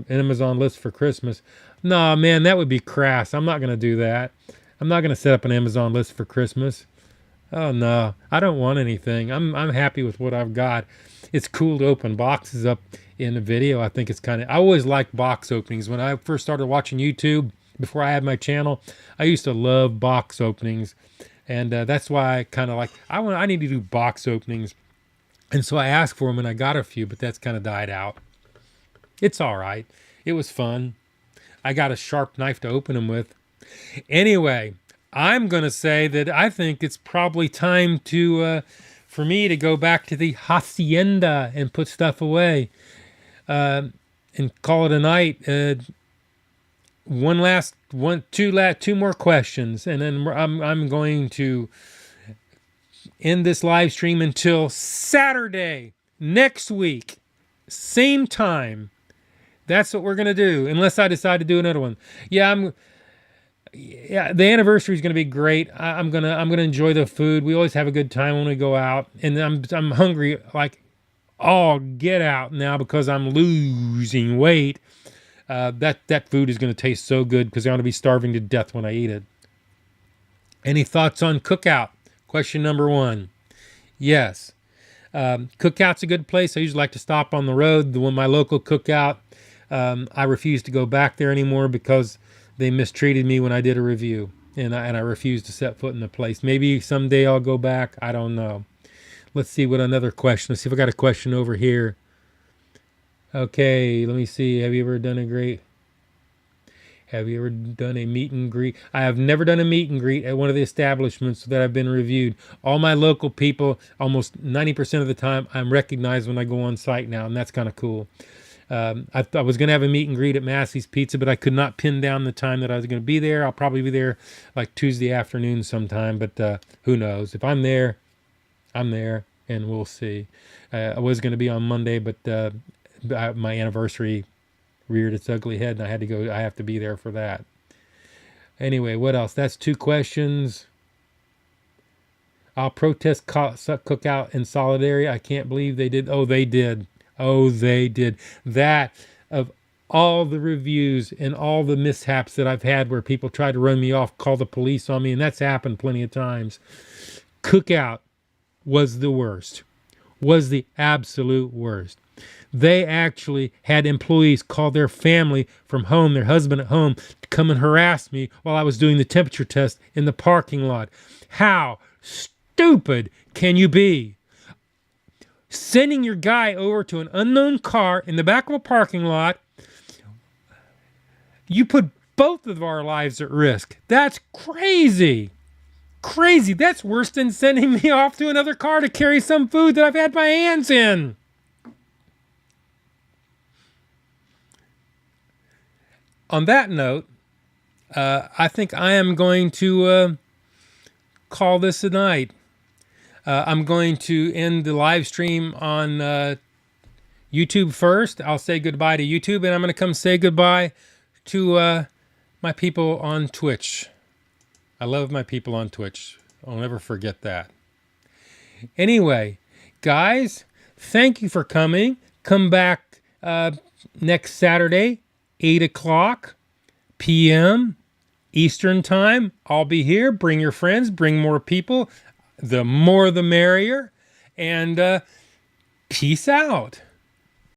Amazon list for Christmas. Nah, man, that would be crass. I'm not going to do that. I'm not going to set up an Amazon list for Christmas. Oh, no. I don't want anything. I'm happy with what I've got. It's cool to open boxes up in a video. I think it's kind of... I always liked box openings. When I first started watching YouTube, before I had my channel, I used to love box openings. And that's why I kind of like... I need to do box openings. And so I asked for them, and I got a few, but that's kind of died out. It's all right. It was fun. I got a sharp knife to open them with. Anyway, I'm going to say that I think it's probably time to... for me to go back to the hacienda and put stuff away and call it a night. Two more questions, and then I'm going to end this live stream until Saturday next week, same time. That's what we're gonna do, unless I decide to do another one. Yeah, the anniversary is going to be great. I'm gonna enjoy the food. We always have a good time when we go out, and I'm hungry like all get out now because I'm losing weight. That food is going to taste so good because I'm going to be starving to death when I eat it. Any thoughts on Cookout? Question number 1. Yes, Cookout's a good place. I usually like to stop on the road. My local Cookout. I refuse to go back there anymore because they mistreated me when I did a review, and I refuse to set foot in the place. Maybe someday I'll go back. I don't know. Let's see what another question. Let's see if I got a question over here. Okay, let me see. Have you ever done a meet and greet? I have never done a meet and greet at one of the establishments that I've been reviewed. All my local people, almost 90% of the time, I'm recognized when I go on site now, and that's kind of cool. I was going to have a meet and greet at Massey's Pizza, but I could not pin down the time that I was going to be there. I'll probably be there like Tuesday afternoon sometime, but who knows? If I'm there, I'm there, and we'll see. I was going to be on Monday, but my anniversary reared its ugly head, and I have to be there for that. Anyway, what else? That's 2 questions. I'll protest Cookout in solidarity. I can't believe they did. Oh, they did. Oh, they did. That, of all the reviews and all the mishaps that I've had where people try to run me off, call the police on me, and that's happened plenty of times. Cookout was the worst. Was the absolute worst. They actually had employees call their family from home, their husband at home, to come and harass me while I was doing the temperature test in the parking lot. How stupid can you be? Sending your guy over to an unknown car in the back of a parking lot, you put both of our lives at risk. That's crazy. Crazy. That's worse than sending me off to another car to carry some food that I've had my hands in. On that note, I think I am going to call this a night. I'm going to end the live stream on YouTube first. I'll say goodbye to YouTube, and I'm going to come say goodbye to my people on Twitch. I love my people on Twitch. I'll never forget that. Anyway, guys, thank you for coming. Come back next Saturday, 8 o'clock p.m. Eastern Time. I'll be here. Bring your friends. Bring more people. The more the merrier. And peace out.